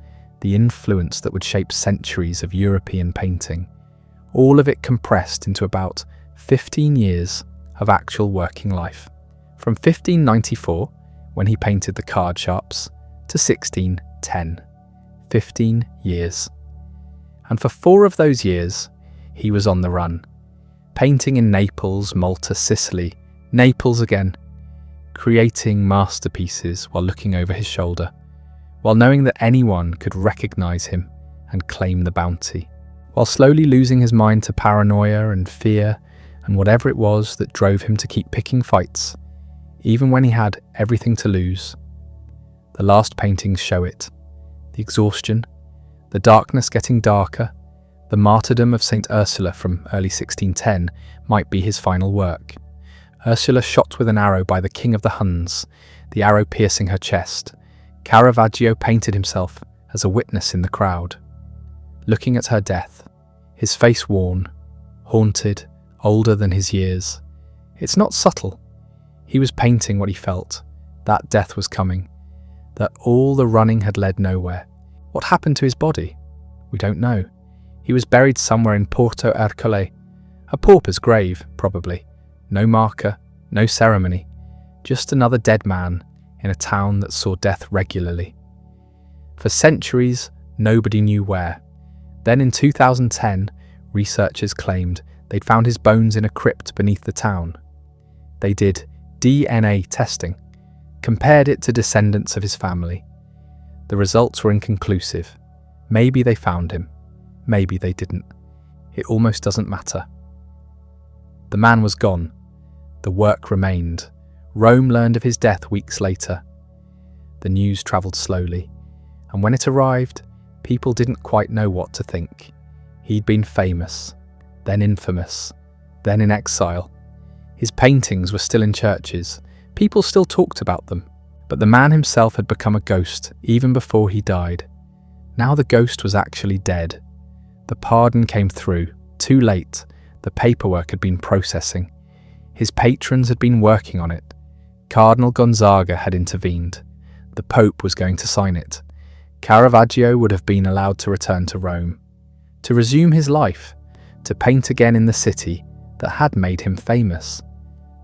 the influence that would shape centuries of European painting, all of it compressed into about 15 years of actual working life. From 1594, when he painted the card sharps, to 1610. 15 years. And for 4 of those years, he was on the run. Painting in Naples, Malta, Sicily, Naples again. Creating masterpieces while looking over his shoulder, while knowing that anyone could recognize him and claim the bounty, while slowly losing his mind to paranoia and fear and whatever it was that drove him to keep picking fights, even when he had everything to lose. The last paintings show it. The exhaustion, the darkness getting darker, the martyrdom of St. Ursula from early 1610 might be his final work. Ursula shot with an arrow by the king of the Huns, the arrow piercing her chest. Caravaggio painted himself as a witness in the crowd. Looking at her death, his face worn, haunted, older than his years. It's not subtle. He was painting what he felt, that death was coming, that all the running had led nowhere. What happened to his body? We don't know. He was buried somewhere in Porto Ercole, a pauper's grave, probably. No marker, no ceremony, just another dead man in a town that saw death regularly. For centuries, nobody knew where. Then in 2010, researchers claimed they'd found his bones in a crypt beneath the town. They did DNA testing, compared it to descendants of his family. The results were inconclusive. Maybe they found him, maybe they didn't. It almost doesn't matter. The man was gone. The work remained. Rome learned of his death weeks later. The news travelled slowly, and when it arrived, people didn't quite know what to think. He'd been famous, then infamous, then in exile. His paintings were still in churches. People still talked about them. But the man himself had become a ghost even before he died. Now the ghost was actually dead. The pardon came through, too late. The paperwork had been processing. His patrons had been working on it. Cardinal Gonzaga had intervened. The Pope was going to sign it. Caravaggio would have been allowed to return to Rome, to resume his life, to paint again in the city that had made him famous.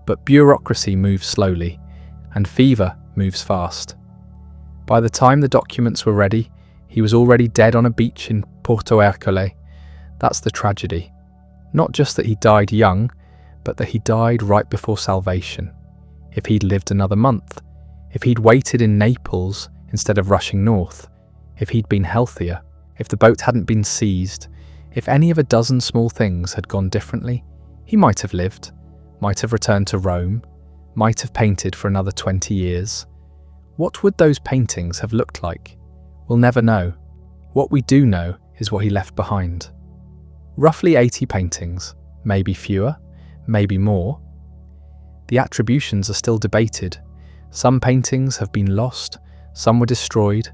But bureaucracy moves slowly, and fever moves fast. By the time the documents were ready, he was already dead on a beach in Porto Ercole. That's the tragedy. Not just that he died young, but that he died right before salvation. If he'd lived another month, if he'd waited in Naples instead of rushing north, if he'd been healthier, if the boat hadn't been seized, if any of a dozen small things had gone differently, he might have lived, might have returned to Rome, might have painted for another 20 years. What would those paintings have looked like? We'll never know. What we do know is what he left behind. Roughly 80 paintings, maybe fewer, maybe more. The attributions are still debated. Some paintings have been lost, some were destroyed,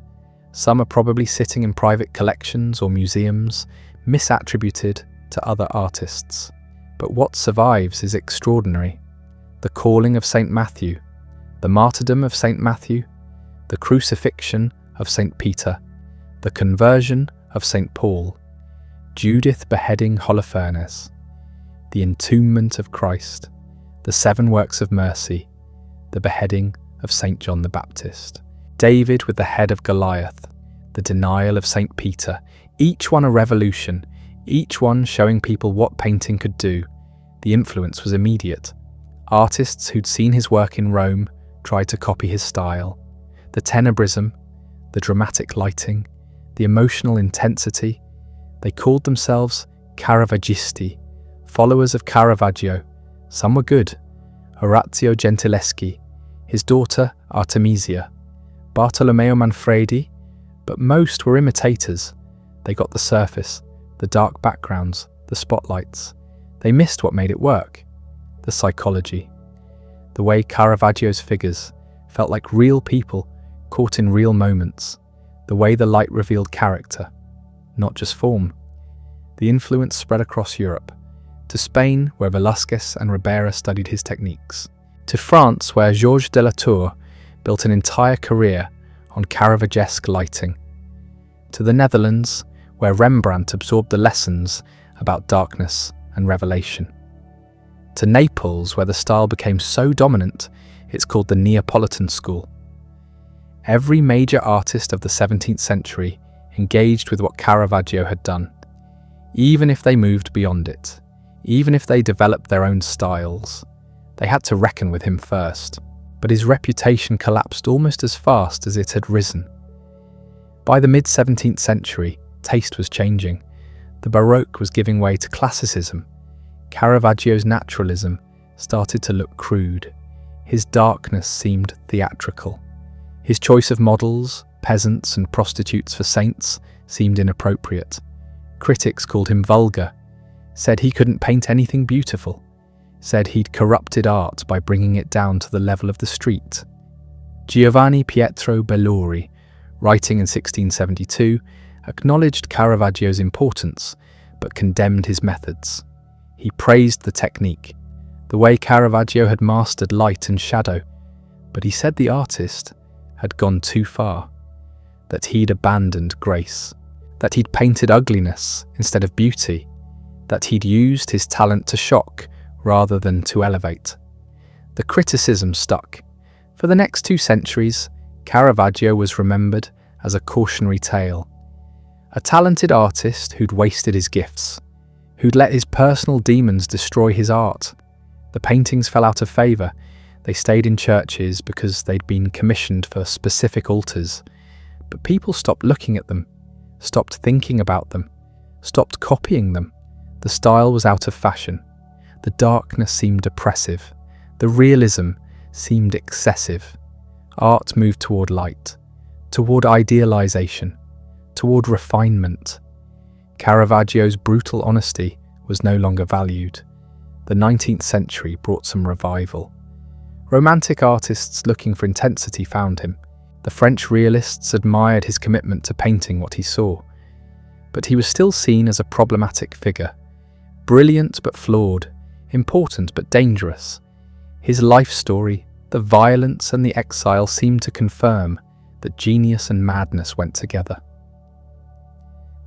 some are probably sitting in private collections or museums, misattributed to other artists. But what survives is extraordinary. The calling of St. Matthew, the martyrdom of St. Matthew, the crucifixion of St. Peter, the conversion of St. Paul, Judith beheading Holofernes, the entombment of Christ, the 7 works of mercy, the beheading of St. John the Baptist, David with the head of Goliath, the denial of St. Peter, each one a revolution, each one showing people what painting could do. The influence was immediate. Artists who'd seen his work in Rome tried to copy his style. The tenebrism, the dramatic lighting, the emotional intensity. They called themselves Caravaggisti, followers of Caravaggio. Some were good. Orazio Gentileschi, his daughter Artemisia, Bartolomeo Manfredi, but most were imitators. They got the surface, the dark backgrounds, the spotlights. They missed what made it work. The psychology. The way Caravaggio's figures felt like real people caught in real moments. The way the light revealed character, not just form. The influence spread across Europe. To Spain, where Velázquez and Ribera studied his techniques. To France, where Georges de la Tour built an entire career on Caravaggesque lighting. To the Netherlands, where Rembrandt absorbed the lessons about darkness and revelation. To Naples, where the style became so dominant, it's called the Neapolitan School. Every major artist of the 17th century engaged with what Caravaggio had done, even if they moved beyond it, even if they developed their own styles. They had to reckon with him first, but his reputation collapsed almost as fast as it had risen. By the mid-17th century, taste was changing. The Baroque was giving way to classicism. Caravaggio's naturalism started to look crude. His darkness seemed theatrical. His choice of models, peasants and prostitutes for saints seemed inappropriate. Critics called him vulgar, said he couldn't paint anything beautiful, said he'd corrupted art by bringing it down to the level of the street. Giovanni Pietro Bellori, writing in 1672, acknowledged Caravaggio's importance, but condemned his methods. He praised the technique, the way Caravaggio had mastered light and shadow, but he said the artist had gone too far, that he'd abandoned grace, that he'd painted ugliness instead of beauty, that he'd used his talent to shock rather than to elevate. The criticism stuck. For the next 2 centuries, Caravaggio was remembered as a cautionary tale. A talented artist who'd wasted his gifts, who'd let his personal demons destroy his art. The paintings fell out of favour. They stayed in churches because they'd been commissioned for specific altars. But people stopped looking at them, stopped thinking about them, stopped copying them. The style was out of fashion. The darkness seemed oppressive. The realism seemed excessive. Art moved toward light, toward idealization, toward refinement. Caravaggio's brutal honesty was no longer valued. The 19th century brought some revival. Romantic artists looking for intensity found him. The French realists admired his commitment to painting what he saw. But he was still seen as a problematic figure. Brilliant but flawed, important but dangerous. His life story, the violence and the exile seemed to confirm that genius and madness went together.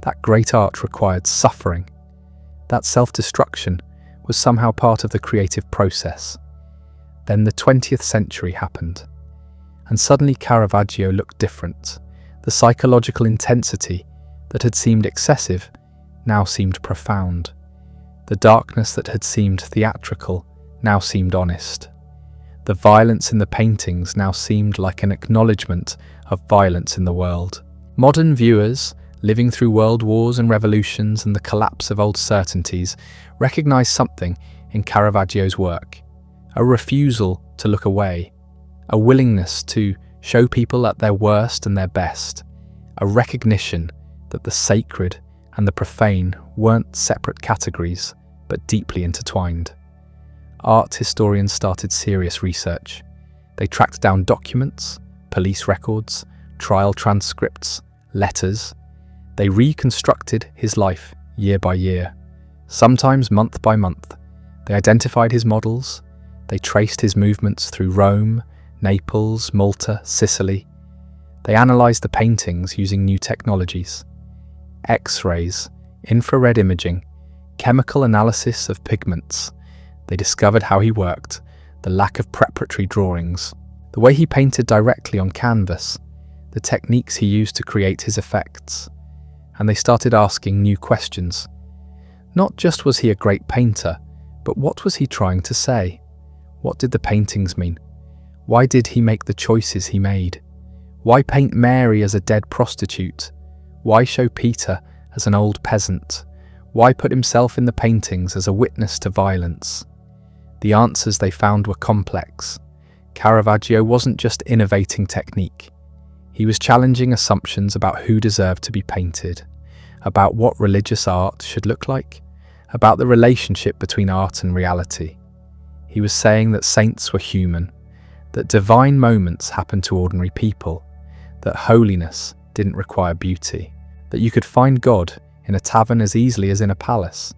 That great art required suffering. That self-destruction was somehow part of the creative process. Then the 20th century happened, and suddenly Caravaggio looked different. The psychological intensity that had seemed excessive now seemed profound. The darkness that had seemed theatrical now seemed honest. The violence in the paintings now seemed like an acknowledgement of violence in the world. Modern viewers, living through world wars and revolutions and the collapse of old certainties, recognize something in Caravaggio's work: a refusal to look away, a willingness to show people at their worst and their best, a recognition that the sacred and the profane weren't separate categories, but deeply intertwined. Art historians started serious research. They tracked down documents, police records, trial transcripts, letters. They reconstructed his life year by year, sometimes month by month. They identified his models. They traced his movements through Rome, Naples, Malta, Sicily. They analysed the paintings using new technologies: X-rays, infrared imaging, chemical analysis of pigments. They discovered how he worked, the lack of preparatory drawings, the way he painted directly on canvas, the techniques he used to create his effects. And they started asking new questions. Not just was he a great painter, but what was he trying to say? What did the paintings mean? Why did he make the choices he made? Why paint Mary as a dead prostitute? Why show Peter as an old peasant? Why put himself in the paintings as a witness to violence? The answers they found were complex. Caravaggio wasn't just innovating technique. He was challenging assumptions about who deserved to be painted, about what religious art should look like, about the relationship between art and reality. He was saying that saints were human, that divine moments happened to ordinary people, that holiness didn't require beauty, that you could find God in a tavern as easily as in a palace.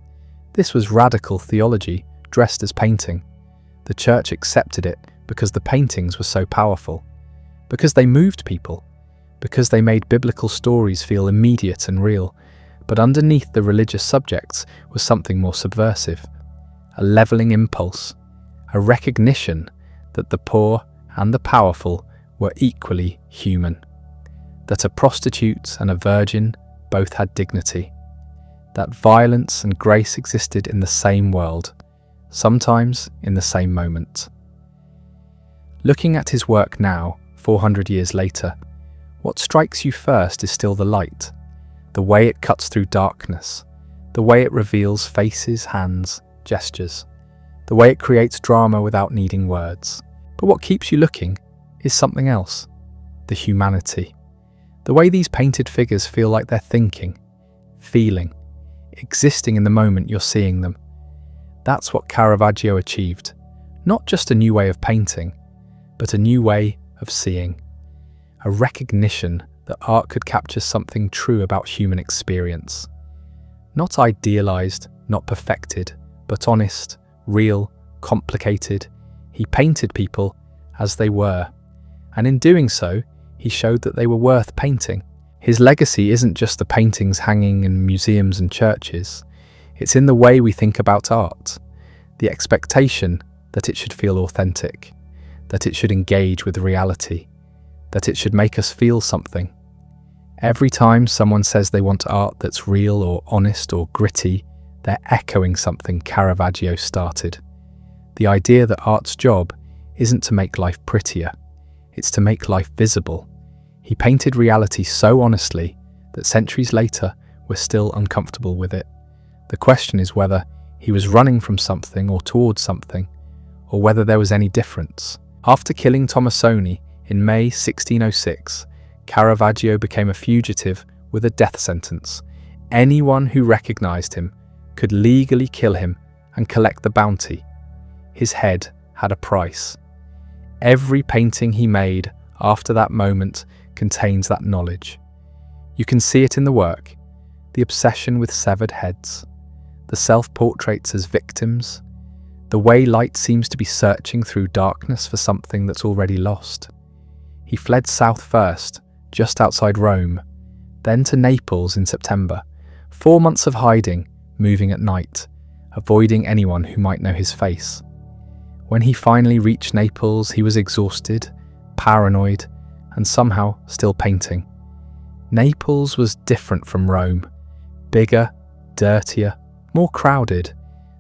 This was radical theology dressed as painting. The church accepted it because the paintings were so powerful, because they moved people, because they made biblical stories feel immediate and real. But underneath the religious subjects was something more subversive, a levelling impulse, a recognition that the poor and the powerful were equally human, that a prostitute and a virgin both had dignity, that violence and grace existed in the same world, sometimes in the same moment. Looking at his work now, 400 years later, what strikes you first is still the light, the way it cuts through darkness, the way it reveals faces, hands, gestures, the way it creates drama without needing words. But what keeps you looking is something else: the humanity. The way these painted figures feel like they're thinking, feeling, existing in the moment you're seeing them. That's what Caravaggio achieved. Not just a new way of painting, but a new way of seeing. A recognition that art could capture something true about human experience. Not idealized, not perfected, but honest, real, complicated. He painted people as they were, and in doing so, he showed that they were worth painting. His legacy isn't just the paintings hanging in museums and churches. It's in the way we think about art, the expectation that it should feel authentic, that it should engage with reality, that it should make us feel something. Every time someone says they want art that's real or honest or gritty, they're echoing something Caravaggio started. The idea that art's job isn't to make life prettier, it's to make life visible. He painted reality so honestly that centuries later we're still uncomfortable with it. The question is whether he was running from something or towards something, or whether there was any difference. After killing Tomasoni in May 1606, Caravaggio became a fugitive with a death sentence. Anyone who recognized him could legally kill him and collect the bounty. His head had a price. Every painting he made after that moment contains that knowledge. You can see it in the work, the obsession with severed heads, the self-portraits as victims, the way light seems to be searching through darkness for something that's already lost. He fled south first, just outside Rome, then to Naples in September. 4 months of hiding, moving at night, avoiding anyone who might know his face. When he finally reached Naples, he was exhausted, paranoid, and somehow still painting. Naples was different from Rome, bigger, dirtier, more crowded.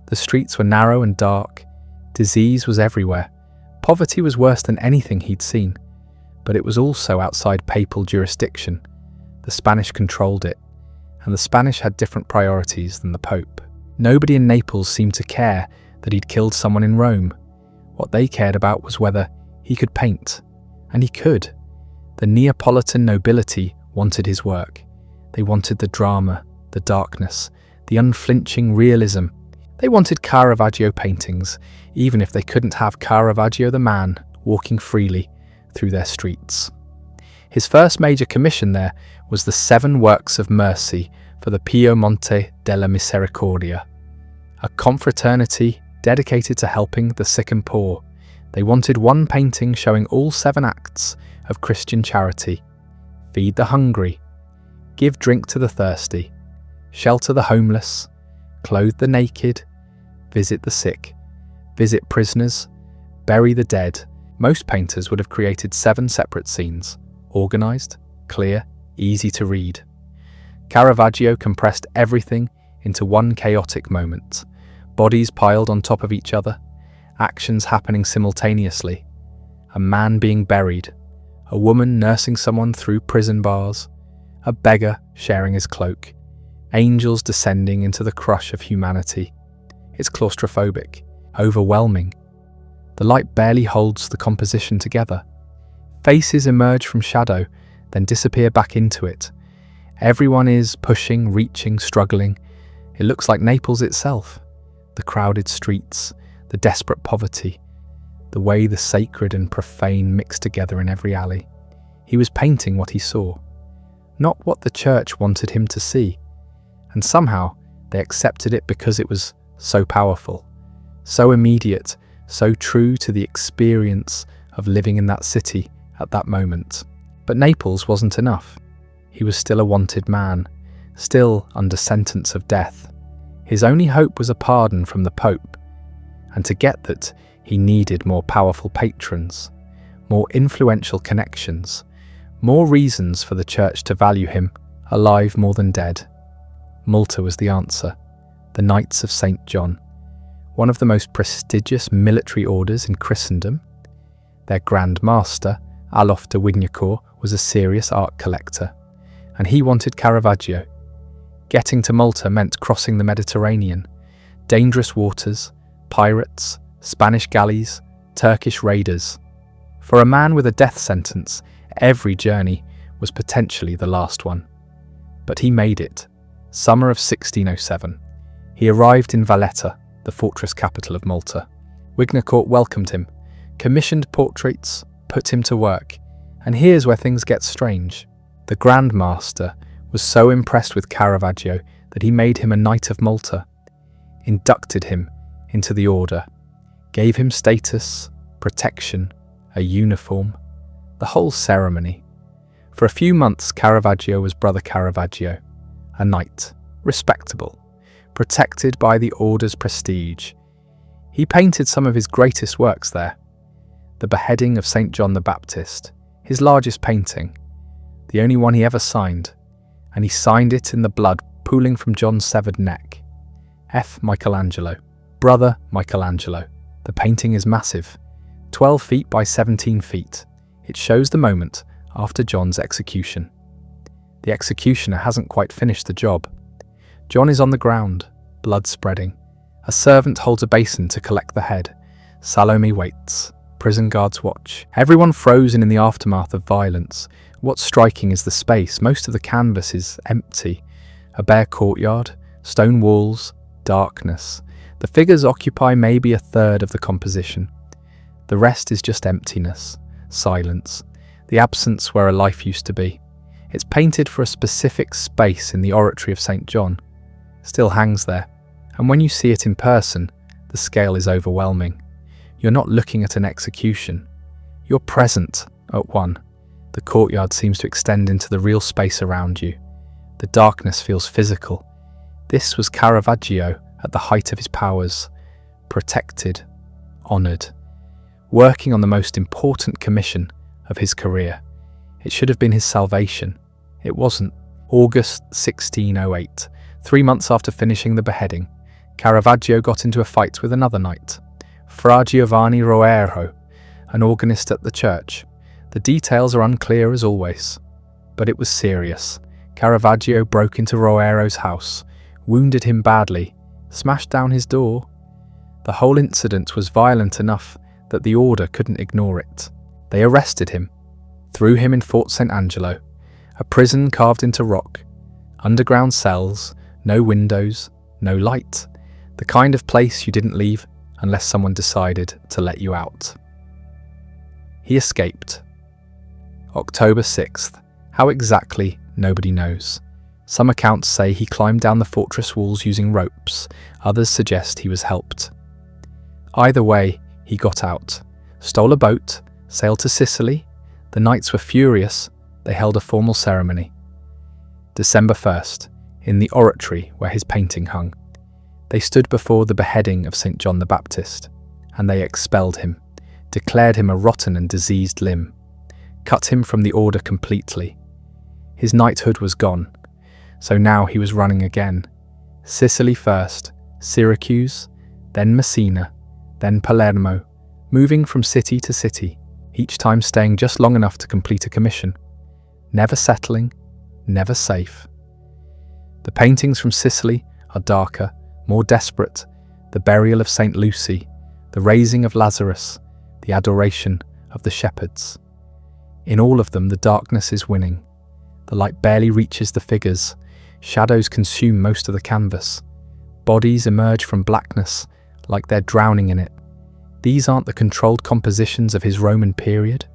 The streets were narrow and dark. Disease was everywhere. Poverty was worse than anything he'd seen. But it was also outside papal jurisdiction. The Spanish controlled it, and the Spanish had different priorities than the Pope. Nobody in Naples seemed to care that he'd killed someone in Rome. What they cared about was whether he could paint. And he could. The Neapolitan nobility wanted his work. They wanted the drama, the darkness, the unflinching realism. They wanted Caravaggio paintings, even if they couldn't have Caravaggio the man walking freely through their streets. His first major commission there was the 7 Works of Mercy for the Pio Monte della Misericordia, a confraternity dedicated to helping the sick and poor. They wanted one painting showing all 7 acts of Christian charity: feed the hungry, give drink to the thirsty, shelter the homeless, clothe the naked, visit the sick, visit prisoners, bury the dead. Most painters would have created 7 separate scenes, organized, clear, easy to read. Caravaggio compressed everything into one chaotic moment. Bodies piled on top of each other, actions happening simultaneously. A man being buried, a woman nursing someone through prison bars, a beggar sharing his cloak, angels descending into the crush of humanity. It's claustrophobic, overwhelming. The light barely holds the composition together. Faces emerge from shadow, then disappear back into it. Everyone is pushing, reaching, struggling. It looks like Naples itself. The crowded streets, the desperate poverty, the way the sacred and profane mix together in every alley. He was painting what he saw, not what the church wanted him to see. And somehow they accepted it because it was so powerful, so immediate, so true to the experience of living in that city at that moment. But Naples wasn't enough. He was still a wanted man, still under sentence of death. His only hope was a pardon from the Pope, and to get that, he needed more powerful patrons, more influential connections, more reasons for the church to value him, alive more than dead. Malta was the answer. The Knights of St. John, one of the most prestigious military orders in Christendom. Their Grand Master, Alof de Wignacourt, was a serious art collector, and he wanted Caravaggio. Getting to Malta meant crossing the Mediterranean, dangerous waters, pirates, Spanish galleys, Turkish raiders. For a man with a death sentence, every journey was potentially the last one. But he made it. Summer of 1607. He arrived in Valletta, the fortress capital of Malta. Wignacourt welcomed him, commissioned portraits, put him to work, and here's where things get strange. The Grand Master was so impressed with Caravaggio that he made him a Knight of Malta, inducted him into the order, gave him status, protection, a uniform, the whole ceremony. For a few months, Caravaggio was Brother Caravaggio, a knight, respectable, protected by the order's prestige. He painted some of his greatest works there. The Beheading of St. John the Baptist, his largest painting, the only one he ever signed, and he signed it in the blood pooling from John's severed neck. F. Michelangelo, Brother Michelangelo. The painting is massive, 12 feet by 17 feet. It shows the moment after John's execution. The executioner hasn't quite finished the job. John is on the ground, blood spreading. A servant holds a basin to collect the head. Salome waits. Prison guards watch. Everyone frozen in the aftermath of violence. What's striking is the space. Most of the canvas is empty. A bare courtyard, stone walls, darkness. The figures occupy maybe a third of the composition. The rest is just emptiness, silence, the absence where a life used to be. It's painted for a specific space in the oratory of St. John. Still hangs there, and when you see it in person, the scale is overwhelming. You're not looking at an execution. You're present at one. The courtyard seems to extend into the real space around you. The darkness feels physical. This was Caravaggio at the height of his powers, protected, honoured, working on the most important commission of his career. It should have been his salvation. It wasn't. August 1608, 3 months after finishing the Beheading, Caravaggio got into a fight with another knight, Fra Giovanni Roero, an organist at the church. The details are unclear as always, but it was serious. Caravaggio broke into Roero's house, wounded him badly, smashed down his door. The whole incident was violent enough that the order couldn't ignore it. They arrested him, threw him in Fort St. Angelo, a prison carved into rock, underground cells, no windows, no light, the kind of place you didn't leave unless someone decided to let you out. He escaped. October 6th. How exactly, nobody knows. Some accounts say he climbed down the fortress walls using ropes, others suggest he was helped. Either way, he got out, stole a boat, sailed to Sicily. The knights were furious. They held a formal ceremony. December 1st, in the oratory where his painting hung. They stood before the beheading of St. John the Baptist, and they expelled him, declared him a rotten and diseased limb, cut him from the order completely. His knighthood was gone, so now he was running again. Sicily first, Syracuse, then Messina, then Palermo, moving from city to city, each time staying just long enough to complete a commission. Never settling, never safe. The paintings from Sicily are darker, more desperate, the burial of St. Lucy, the raising of Lazarus, the adoration of the shepherds. In all of them, the darkness is winning. The light barely reaches the figures. Shadows consume most of the canvas. Bodies emerge from blackness, like they're drowning in it. These aren't the controlled compositions of his Roman period.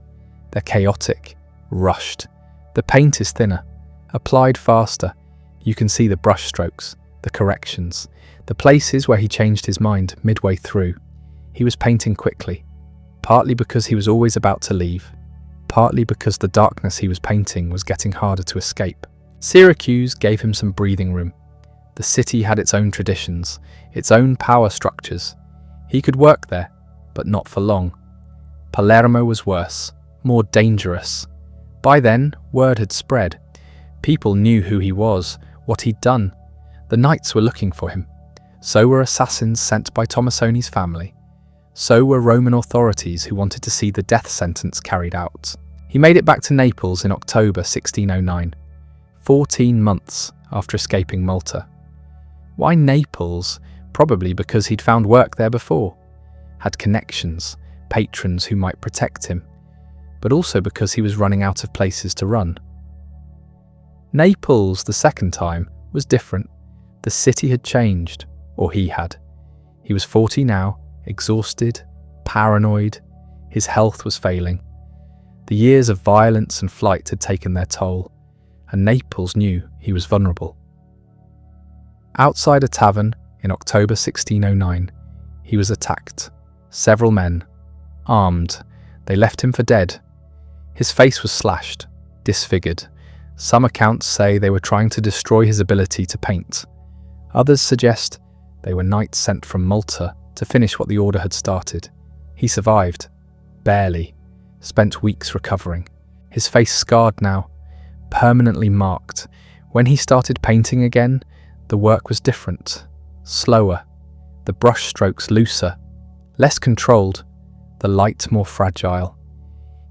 They're chaotic, rushed. The paint is thinner, applied faster. You can see the brushstrokes, the corrections, the places where he changed his mind midway through. He was painting quickly, partly because he was always about to leave, partly because the darkness he was painting was getting harder to escape. Syracuse gave him some breathing room. The city had its own traditions, its own power structures. He could work there, but not for long. Palermo was worse, more dangerous. By then, word had spread. People knew who he was, what he'd done. The knights were looking for him. So were assassins sent by Tomassoni's family. So were Roman authorities who wanted to see the death sentence carried out. He made it back to Naples in October 1609, 14 months after escaping Malta. Why Naples? Probably because he'd found work there before, had connections, patrons who might protect him, but also because he was running out of places to run. Naples, the second time, was different. The city had changed, or he had. He was 40 now, exhausted, paranoid. His health was failing. The years of violence and flight had taken their toll, and Naples knew he was vulnerable. Outside a tavern in October 1609, he was attacked. Several men, armed, they left him for dead. His face was slashed, disfigured. Some accounts say they were trying to destroy his ability to paint. Others suggest they were knights sent from Malta to finish what the order had started. He survived, barely, spent weeks recovering. His face scarred now, permanently marked. When he started painting again, the work was different, slower, the brush strokes looser, less controlled, the light more fragile.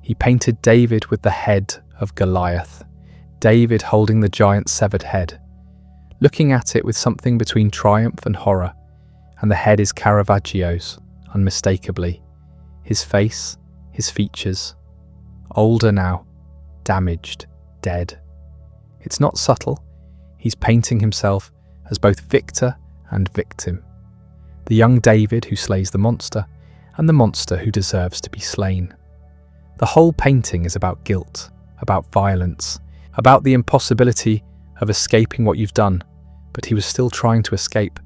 He painted David with the head of Goliath, David holding the giant's severed head, looking at it with something between triumph and horror, and the head is Caravaggio's, unmistakably. His face, his features, older now, damaged, dead. It's not subtle. He's painting himself as both victor and victim. The young David who slays the monster, and the monster who deserves to be slain. The whole painting is about guilt, about violence, about the impossibility of escaping what you've done, but he was still trying to escape,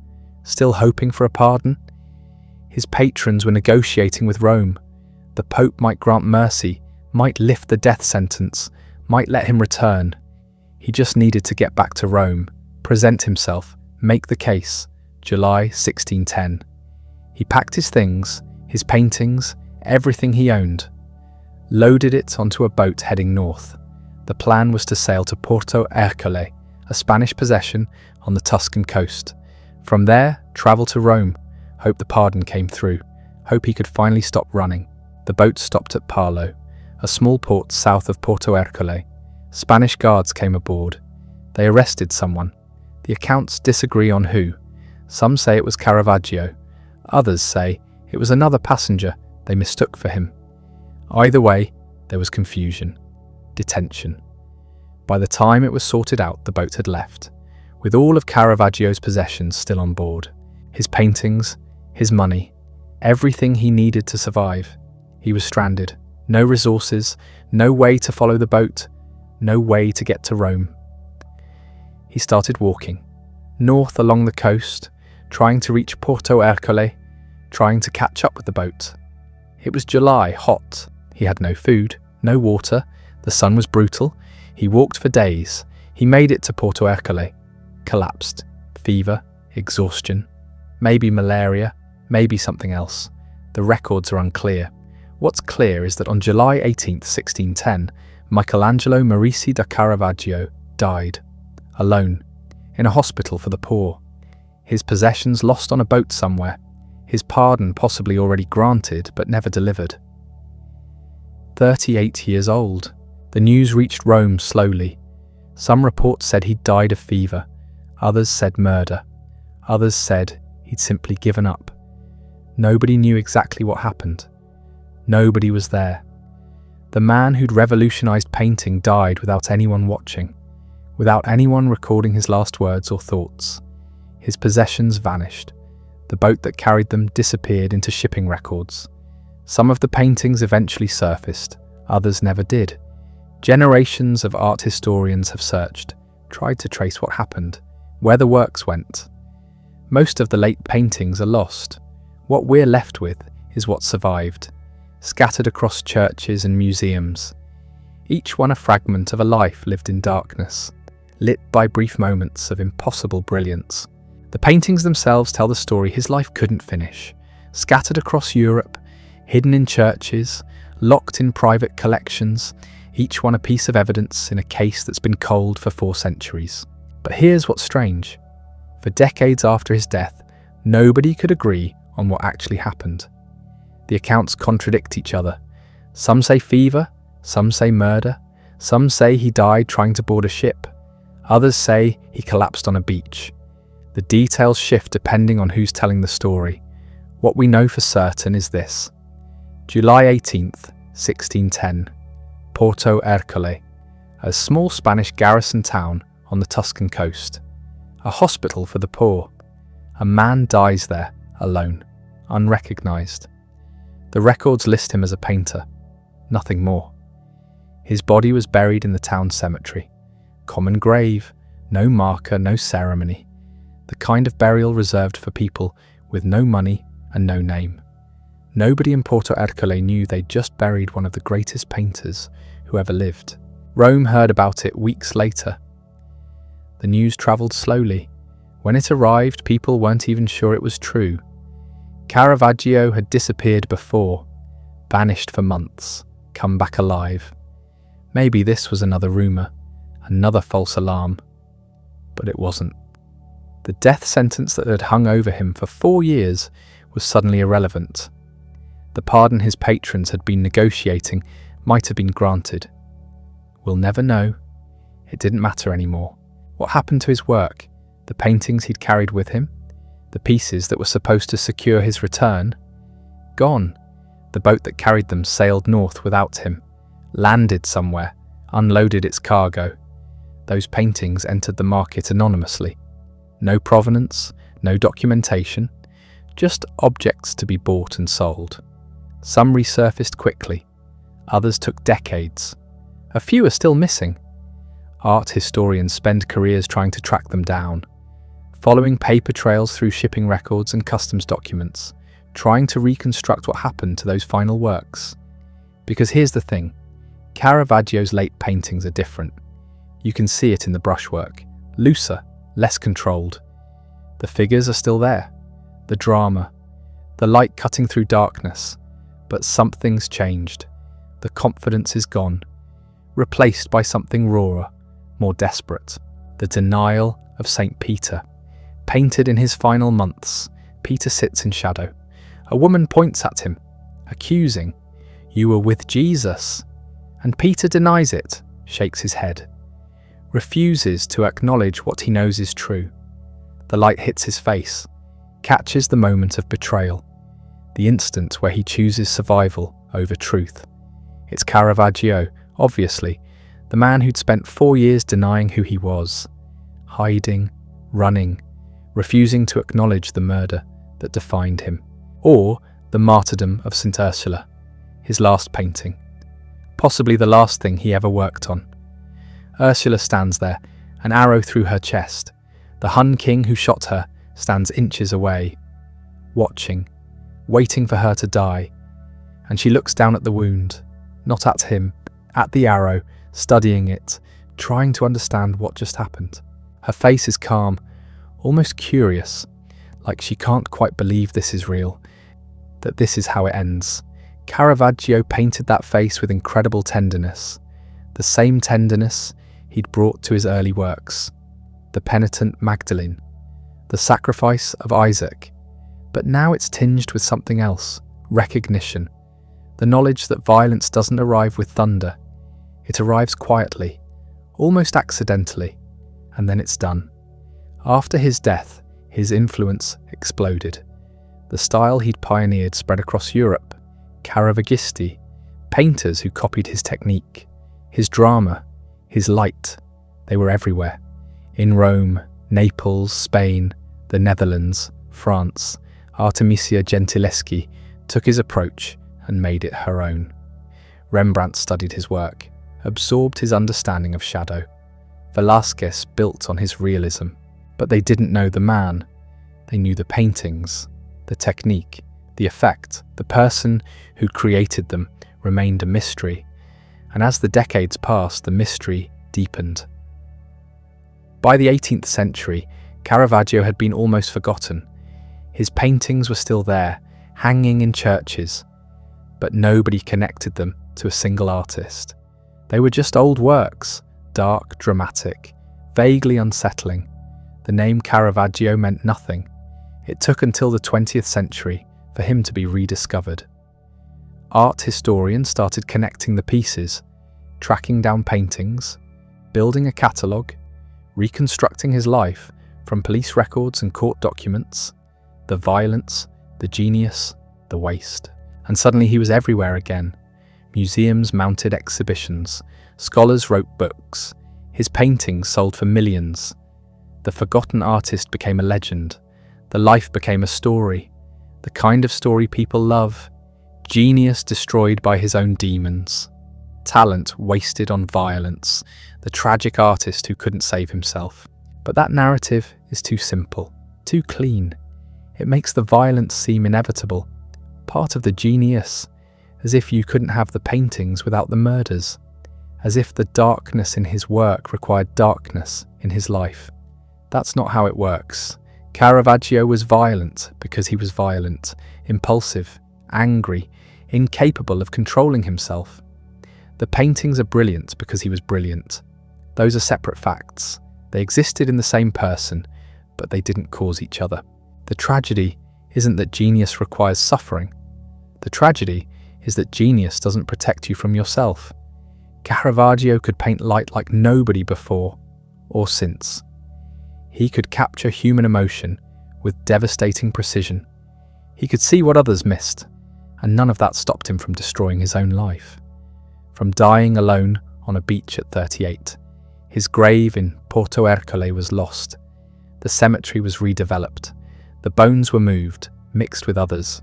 still hoping for a pardon. His patrons were negotiating with Rome. The Pope might grant mercy, might lift the death sentence, might let him return. He just needed to get back to Rome, present himself, make the case. July 1610. He packed his things, his paintings, everything he owned, loaded it onto a boat heading north. The plan was to sail to Porto Ercole, a Spanish possession on the Tuscan coast. From there, travel to Rome, hope the pardon came through, hope he could finally stop running. The boat stopped at Palo, a small port south of Porto Ercole. Spanish guards came aboard. They arrested someone. The accounts disagree on who. Some say it was Caravaggio. Others say it was another passenger they mistook for him. Either way, there was confusion, detention. By the time it was sorted out, the boat had left, with all of Caravaggio's possessions still on board. His paintings, his money, everything he needed to survive. He was stranded. No resources, no way to follow the boat, no way to get to Rome. He started walking, north along the coast, trying to reach Porto Ercole, trying to catch up with the boat. It was July, hot. He had no food, no water. The sun was brutal. He walked for days. He made it to Porto Ercole. Collapsed. Fever, exhaustion. Maybe malaria, maybe something else. The records are unclear. What's clear is that on July 18, 1610, Michelangelo Merici da Caravaggio died, alone, in a hospital for the poor. His possessions lost on a boat somewhere. His pardon possibly already granted but never delivered. 38 years old. The news reached Rome slowly. Some reports said he'd died of fever. Others said murder. Others said he'd simply given up. Nobody knew exactly what happened. Nobody was there. The man who'd revolutionized painting died without anyone watching, without anyone recording his last words or thoughts. His possessions vanished. The boat that carried them disappeared into shipping records. Some of the paintings eventually surfaced, others never did. Generations of art historians have searched, tried to trace what happened, where the works went. Most of the late paintings are lost. What we're left with is what survived, scattered across churches and museums, each one a fragment of a life lived in darkness, lit by brief moments of impossible brilliance. The paintings themselves tell the story his life couldn't finish, scattered across Europe, hidden in churches, locked in private collections, each one a piece of evidence in a case that's been cold for 4 centuries. But here's what's strange. For decades after his death, nobody could agree on what actually happened. The accounts contradict each other. Some say fever, some say murder, some say he died trying to board a ship, others say he collapsed on a beach. The details shift depending on who's telling the story. What we know for certain is this. July 18th, 1610, Porto Ercole, a small Spanish garrison town on the Tuscan coast. A hospital for the poor. A man dies there, alone, unrecognized. The records list him as a painter, nothing more. His body was buried in the town cemetery. Common grave, no marker, no ceremony. The kind of burial reserved for people with no money and no name. Nobody in Porto Ercole knew they'd just buried one of the greatest painters who ever lived. Rome heard about it weeks later. The news travelled slowly. When it arrived, people weren't even sure it was true. Caravaggio had disappeared before, vanished for months, come back alive. Maybe this was another rumour, another false alarm. But it wasn't. The death sentence that had hung over him for 4 years was suddenly irrelevant. The pardon his patrons had been negotiating might have been granted. We'll never know. It didn't matter anymore. What happened to his work? The paintings he'd carried with him? The pieces that were supposed to secure his return? Gone. The boat that carried them sailed north without him, landed somewhere, unloaded its cargo. Those paintings entered the market anonymously. No provenance, no documentation, just objects to be bought and sold. Some resurfaced quickly, others took decades. A few are still missing. Art historians spend careers trying to track them down, following paper trails through shipping records and customs documents, trying to reconstruct what happened to those final works. Because here's the thing, Caravaggio's late paintings are different. You can see it in the brushwork, looser, less controlled. The figures are still there, the drama, the light cutting through darkness, but something's changed. The confidence is gone, replaced by something rawer, more desperate. The Denial of St. Peter. Painted in his final months, Peter sits in shadow. A woman points at him, accusing, "You were with Jesus." And Peter denies it, shakes his head, refuses to acknowledge what he knows is true. The light hits his face, catches the moment of betrayal, the instant where he chooses survival over truth. It's Caravaggio, obviously, the man who'd spent 4 years denying who he was, hiding, running, refusing to acknowledge the murder that defined him. Or the martyrdom of St. Ursula, his last painting, possibly the last thing he ever worked on. Ursula stands there, an arrow through her chest. The Hun king who shot her stands inches away, watching, waiting for her to die. And she looks down at the wound, not at him, at the arrow, studying it, trying to understand what just happened. Her face is calm, almost curious, like she can't quite believe this is real, that this is how it ends. Caravaggio painted that face with incredible tenderness, the same tenderness he'd brought to his early works, the penitent Magdalene, the sacrifice of Isaac. But now it's tinged with something else, recognition, the knowledge that violence doesn't arrive with thunder. It arrives quietly, almost accidentally, and then it's done. After his death, his influence exploded. The style he'd pioneered spread across Europe. Caravaggisti, painters who copied his technique, his drama, his light, they were everywhere. In Rome, Naples, Spain, the Netherlands, France, Artemisia Gentileschi took his approach and made it her own. Rembrandt studied his work, absorbed his understanding of shadow. Velázquez built on his realism, but they didn't know the man. They knew the paintings, the technique, the effect. The person who created them remained a mystery, and as the decades passed, the mystery deepened. By the 18th century, Caravaggio had been almost forgotten. His paintings were still there, hanging in churches, but nobody connected them to a single artist. They were just old works, dark, dramatic, vaguely unsettling. The name Caravaggio meant nothing. It took until the 20th century for him to be rediscovered. Art historians started connecting the pieces, tracking down paintings, building a catalogue, reconstructing his life from police records and court documents, the violence, the genius, the waste. And suddenly he was everywhere again. Museums mounted exhibitions, scholars wrote books, his paintings sold for millions. The forgotten artist became a legend, the life became a story, the kind of story people love. Genius destroyed by his own demons, talent wasted on violence, the tragic artist who couldn't save himself. But that narrative is too simple, too clean. It makes the violence seem inevitable, part of the genius, as if you couldn't have the paintings without the murders, as if the darkness in his work required darkness in his life. That's not how it works. Caravaggio was violent because he was violent, impulsive, angry, incapable of controlling himself. The paintings are brilliant because he was brilliant. Those are separate facts. They existed in the same person, but they didn't cause each other. The tragedy isn't that genius requires suffering. The tragedy is that genius doesn't protect you from yourself. Caravaggio could paint light like nobody before or since. He could capture human emotion with devastating precision. He could see what others missed, and none of that stopped him from destroying his own life. From dying alone on a beach at 38, his grave in Porto Ercole was lost. The cemetery was redeveloped. The bones were moved, mixed with others.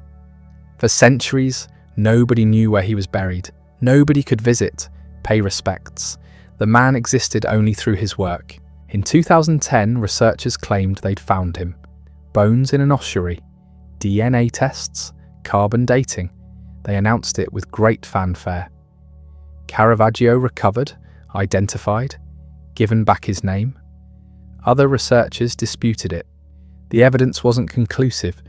For centuries, nobody knew where he was buried. Nobody could visit, pay respects. The man existed only through his work. In 2010, researchers claimed they'd found him. Bones in an ossuary, DNA tests, carbon dating. They announced it with great fanfare. Caravaggio recovered, identified, given back his name. Other researchers disputed it. The evidence wasn't conclusive.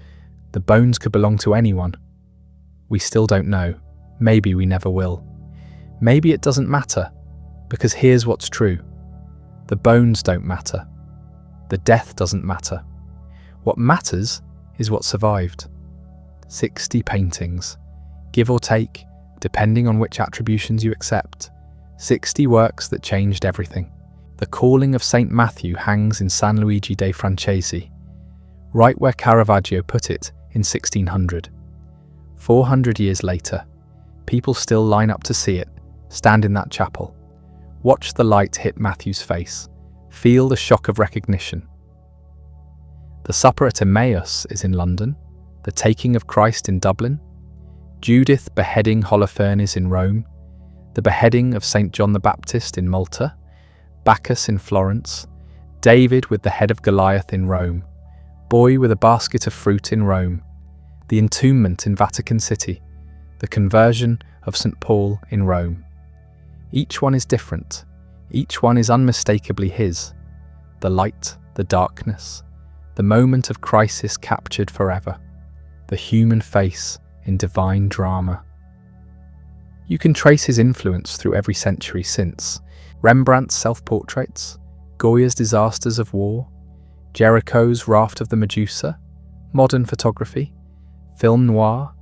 The bones could belong to anyone. We still don't know. Maybe we never will. Maybe it doesn't matter, because here's what's true. The bones don't matter. The death doesn't matter. What matters is what survived. 60 paintings, give or take, depending on which attributions you accept. 60 works that changed everything. The calling of St. Matthew hangs in San Luigi dei Francesi, right where Caravaggio put it in 1600. 400 years later, people still line up to see it, stand in that chapel. Watch the light hit Matthew's face. Feel the shock of recognition. The Supper at Emmaus is in London, the Taking of Christ in Dublin, Judith beheading Holofernes in Rome, the beheading of St. John the Baptist in Malta, Bacchus in Florence, David with the head of Goliath in Rome, Boy with a basket of fruit in Rome, the entombment in Vatican City, the conversion of St. Paul in Rome. Each one is different. Each one is unmistakably his. The light, the darkness, the moment of crisis captured forever, the human face in divine drama. You can trace his influence through every century since. Rembrandt's self-portraits, Goya's disasters of war, Jericho's Raft of the Medusa, modern photography, film noir.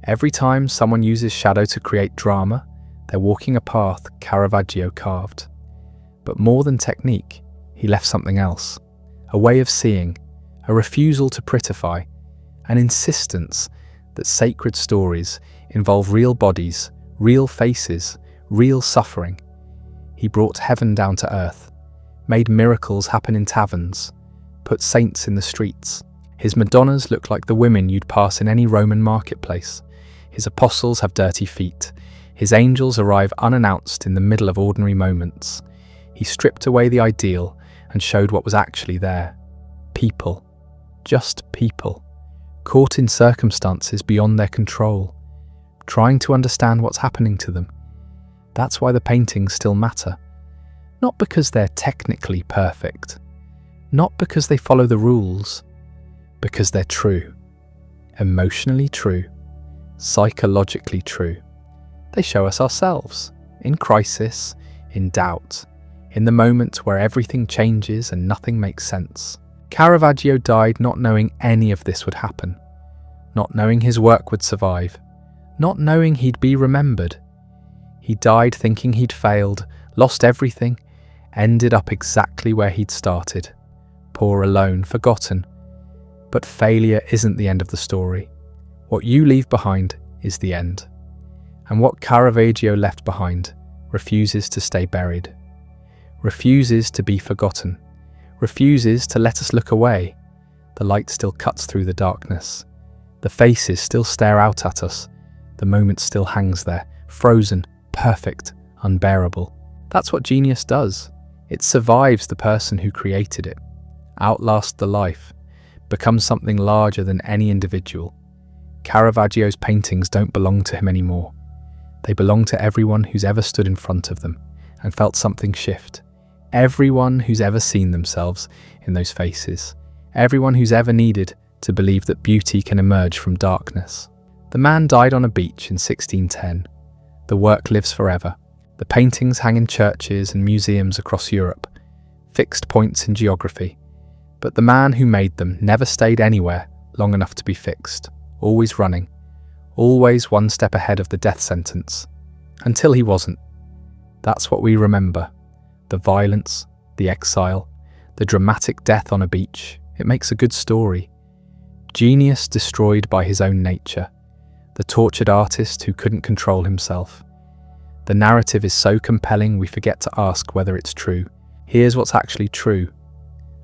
Every time someone uses shadow to create drama, they're walking a path Caravaggio carved. But more than technique, he left something else. A way of seeing, a refusal to prettify, an insistence that sacred stories involve real bodies, real faces, real suffering. He brought heaven down to earth, made miracles happen in taverns, put saints in the streets. His Madonnas look like the women you'd pass in any Roman marketplace. His apostles have dirty feet. His angels arrive unannounced in the middle of ordinary moments. He stripped away the ideal and showed what was actually there. People. Just people. Caught in circumstances beyond their control. Trying to understand what's happening to them. That's why the paintings still matter. Not because they're technically perfect. Not because they follow the rules. Because they're true. Emotionally true. Psychologically true. They show us ourselves, in crisis, in doubt, in the moment where everything changes and nothing makes sense. Caravaggio died not knowing any of this would happen, not knowing his work would survive, not knowing he'd be remembered. He died thinking he'd failed, lost everything, ended up exactly where he'd started, poor alone, forgotten. But failure isn't the end of the story. What you leave behind is the end. And what Caravaggio left behind refuses to stay buried, refuses to be forgotten, refuses to let us look away. The light still cuts through the darkness. The faces still stare out at us. The moment still hangs there, frozen, perfect, unbearable. That's what genius does. It survives the person who created it, outlasts the life, becomes something larger than any individual. Caravaggio's paintings don't belong to him anymore. They belong to everyone who's ever stood in front of them and felt something shift. Everyone who's ever seen themselves in those faces. Everyone who's ever needed to believe that beauty can emerge from darkness. The man died on a beach in 1610. The work lives forever. The paintings hang in churches and museums across Europe, fixed points in geography. But the man who made them never stayed anywhere long enough to be fixed, always running, always one step ahead of the death sentence, until he wasn't. That's what we remember. The violence, the exile, the dramatic death on a beach. It makes a good story. Genius destroyed by his own nature. The tortured artist who couldn't control himself. The narrative is so compelling we forget to ask whether it's true. Here's what's actually true.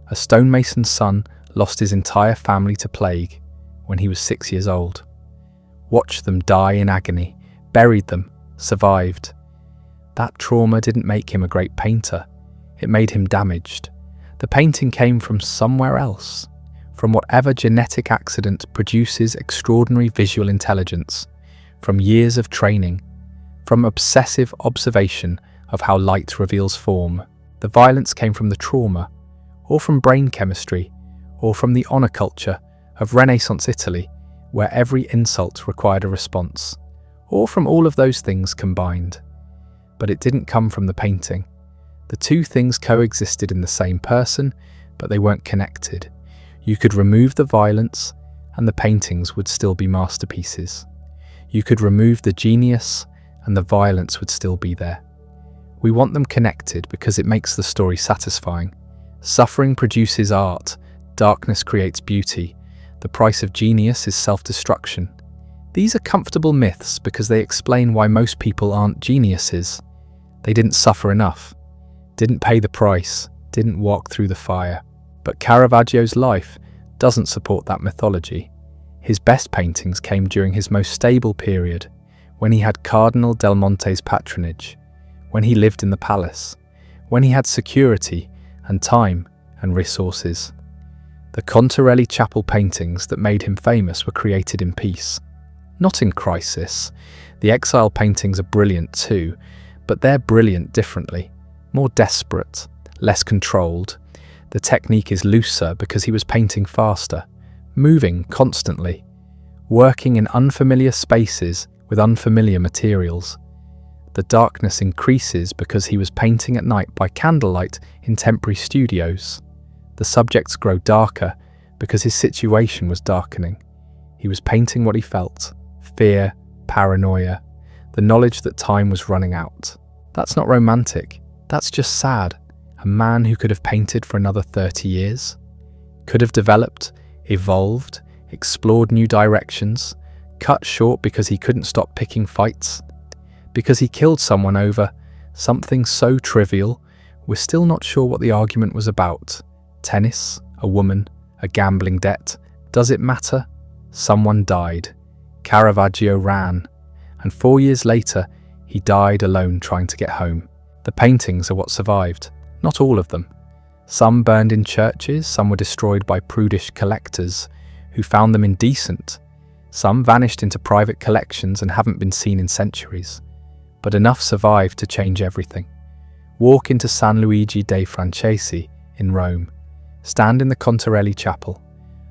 A stonemason's son lost his entire family to plague when he was 6 years old. Watched them die in agony, buried them, survived. That trauma didn't make him a great painter. It made him damaged. The painting came from somewhere else, from whatever genetic accident produces extraordinary visual intelligence, from years of training, from obsessive observation of how light reveals form. The violence came from the trauma, or from brain chemistry, or from the honor culture of Renaissance Italy, where every insult required a response, or from all of those things combined. But it didn't come from the painting. The two things coexisted in the same person, but they weren't connected. You could remove the violence, and the paintings would still be masterpieces. You could remove the genius, and the violence would still be there. We want them connected because it makes the story satisfying. Suffering produces art, darkness creates beauty, the price of genius is self-destruction. These are comfortable myths because they explain why most people aren't geniuses. They didn't suffer enough, didn't pay the price, didn't walk through the fire. But Caravaggio's life doesn't support that mythology. His best paintings came during his most stable period, when he had Cardinal Del Monte's patronage, when he lived in the palace, when he had security and time and resources. The Contarelli chapel paintings that made him famous were created in peace, not in crisis. The exile paintings are brilliant too, but they're brilliant differently, more desperate, less controlled. The technique is looser because he was painting faster, moving constantly, working in unfamiliar spaces with unfamiliar materials. The darkness increases because he was painting at night by candlelight in temporary studios. The subjects grow darker because his situation was darkening. He was painting what he felt: fear, paranoia, the knowledge that time was running out. That's not romantic, that's just sad. A man who could have painted for another 30 years, could have developed, evolved, explored new directions, cut short because he couldn't stop picking fights, because he killed someone over something so trivial. We're still not sure what the argument was about. Tennis, a woman, a gambling debt. Does it matter? Someone died. Caravaggio ran, and 4 years later, he died alone trying to get home. The paintings are what survived. Not all of them. Some burned in churches, some were destroyed by prudish collectors who found them indecent. Some vanished into private collections and haven't been seen in centuries. But enough survived to change everything. Walk into San Luigi dei Francesi in Rome. Stand in the Contarelli chapel.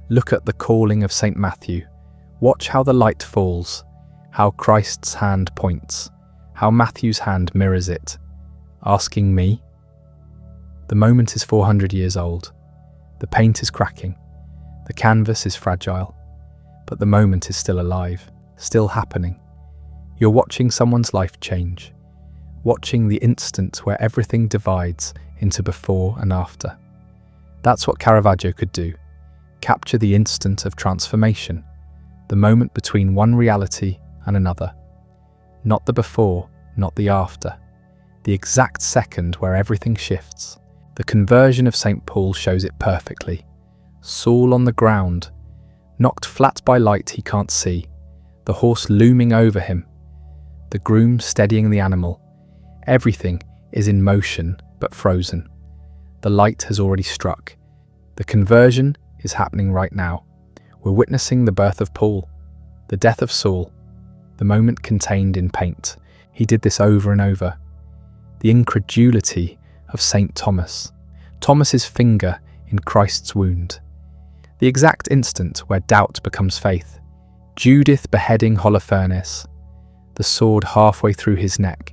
Look at the calling of St. Matthew. Watch how the light falls, how Christ's hand points, how Matthew's hand mirrors it. Asking me? The moment is 400 years old. The paint is cracking. The canvas is fragile. But the moment is still alive, still happening. You're watching someone's life change. Watching the instant where everything divides into before and after. That's what Caravaggio could do. Capture the instant of transformation. The moment between one reality and another. Not the before, not the after. The exact second where everything shifts. The conversion of St. Paul shows it perfectly. Saul on the ground, knocked flat by light he can't see, the horse looming over him, the groom steadying the animal. Everything is in motion but frozen. The light has already struck. The conversion is happening right now. We're witnessing the birth of Paul, the death of Saul, the moment contained in paint. He did this over and over. The incredulity of St. Thomas, Thomas's finger in Christ's wound. The exact instant where doubt becomes faith. Judith beheading Holofernes, the sword halfway through his neck,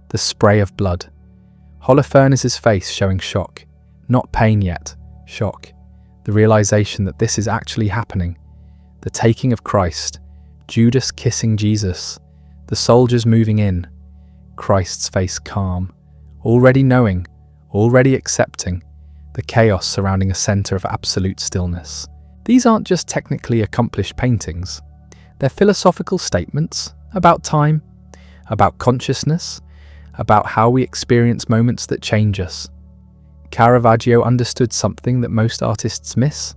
the spray of blood. Holofernes' face showing shock, not pain yet, shock. The realization that this is actually happening. The taking of Christ, Judas kissing Jesus, the soldiers moving in, Christ's face calm, already knowing, already accepting, the chaos surrounding a center of absolute stillness. These aren't just technically accomplished paintings. They're philosophical statements about time, about consciousness, about how we experience moments that change us. Caravaggio understood something that most artists miss.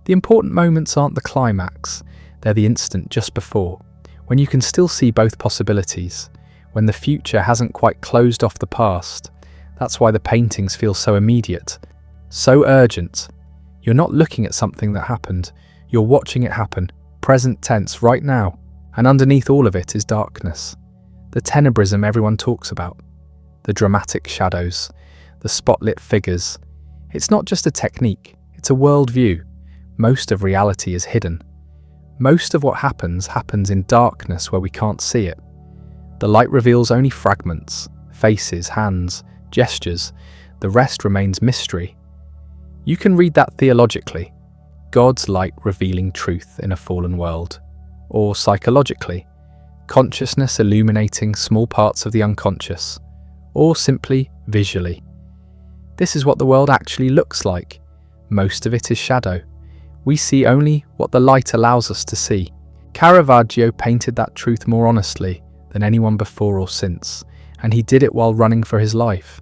The important moments aren't the climax, they're the instant just before, when you can still see both possibilities, when the future hasn't quite closed off the past. That's why the paintings feel so immediate, so urgent. You're not looking at something that happened, you're watching it happen, present tense, right now. And underneath all of it is darkness. The tenebrism everyone talks about. The dramatic shadows, the spotlit figures. It's not just a technique, it's a worldview. Most of reality is hidden. Most of what happens in darkness where we can't see it. The light reveals only fragments, faces, hands, gestures, the rest remains mystery. You can read that theologically, God's light revealing truth in a fallen world, or psychologically, consciousness illuminating small parts of the unconscious, or simply visually. This is what the world actually looks like. Most of it is shadow. We see only what the light allows us to see. Caravaggio painted that truth more honestly than anyone before or since, and he did it while running for his life,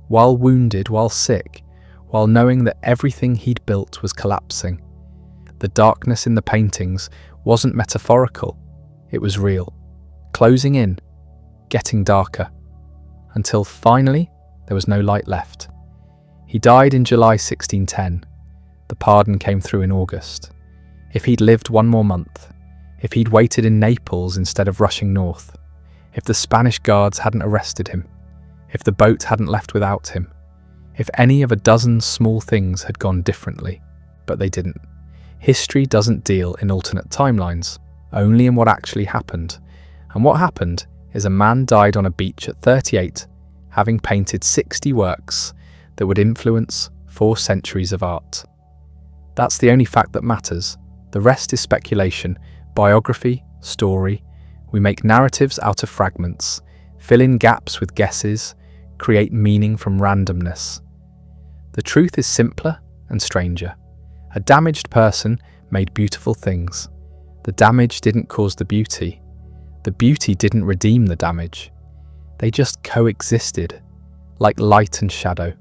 while wounded, while sick, while knowing that everything he'd built was collapsing. The darkness in the paintings wasn't metaphorical, it was real, closing in, getting darker, until finally there was no light left. He died in July 1610. The pardon came through in August. If he'd lived one more month, if he'd waited in Naples instead of rushing north, if the Spanish guards hadn't arrested him, if the boat hadn't left without him, if any of a dozen small things had gone differently, but they didn't. History doesn't deal in alternate timelines, only in what actually happened. And what happened is a man died on a beach at 38, having painted 60 works that would influence 4 centuries of art. That's the only fact that matters. The rest is speculation, biography, story. We make narratives out of fragments, fill in gaps with guesses, create meaning from randomness. The truth is simpler and stranger. A damaged person made beautiful things. The damage didn't cause the beauty. The beauty didn't redeem the damage. They just coexisted, like light and shadow,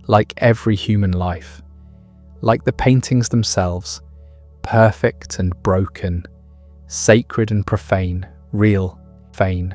like every human life, like the paintings themselves, perfect and broken, sacred and profane, real, vain.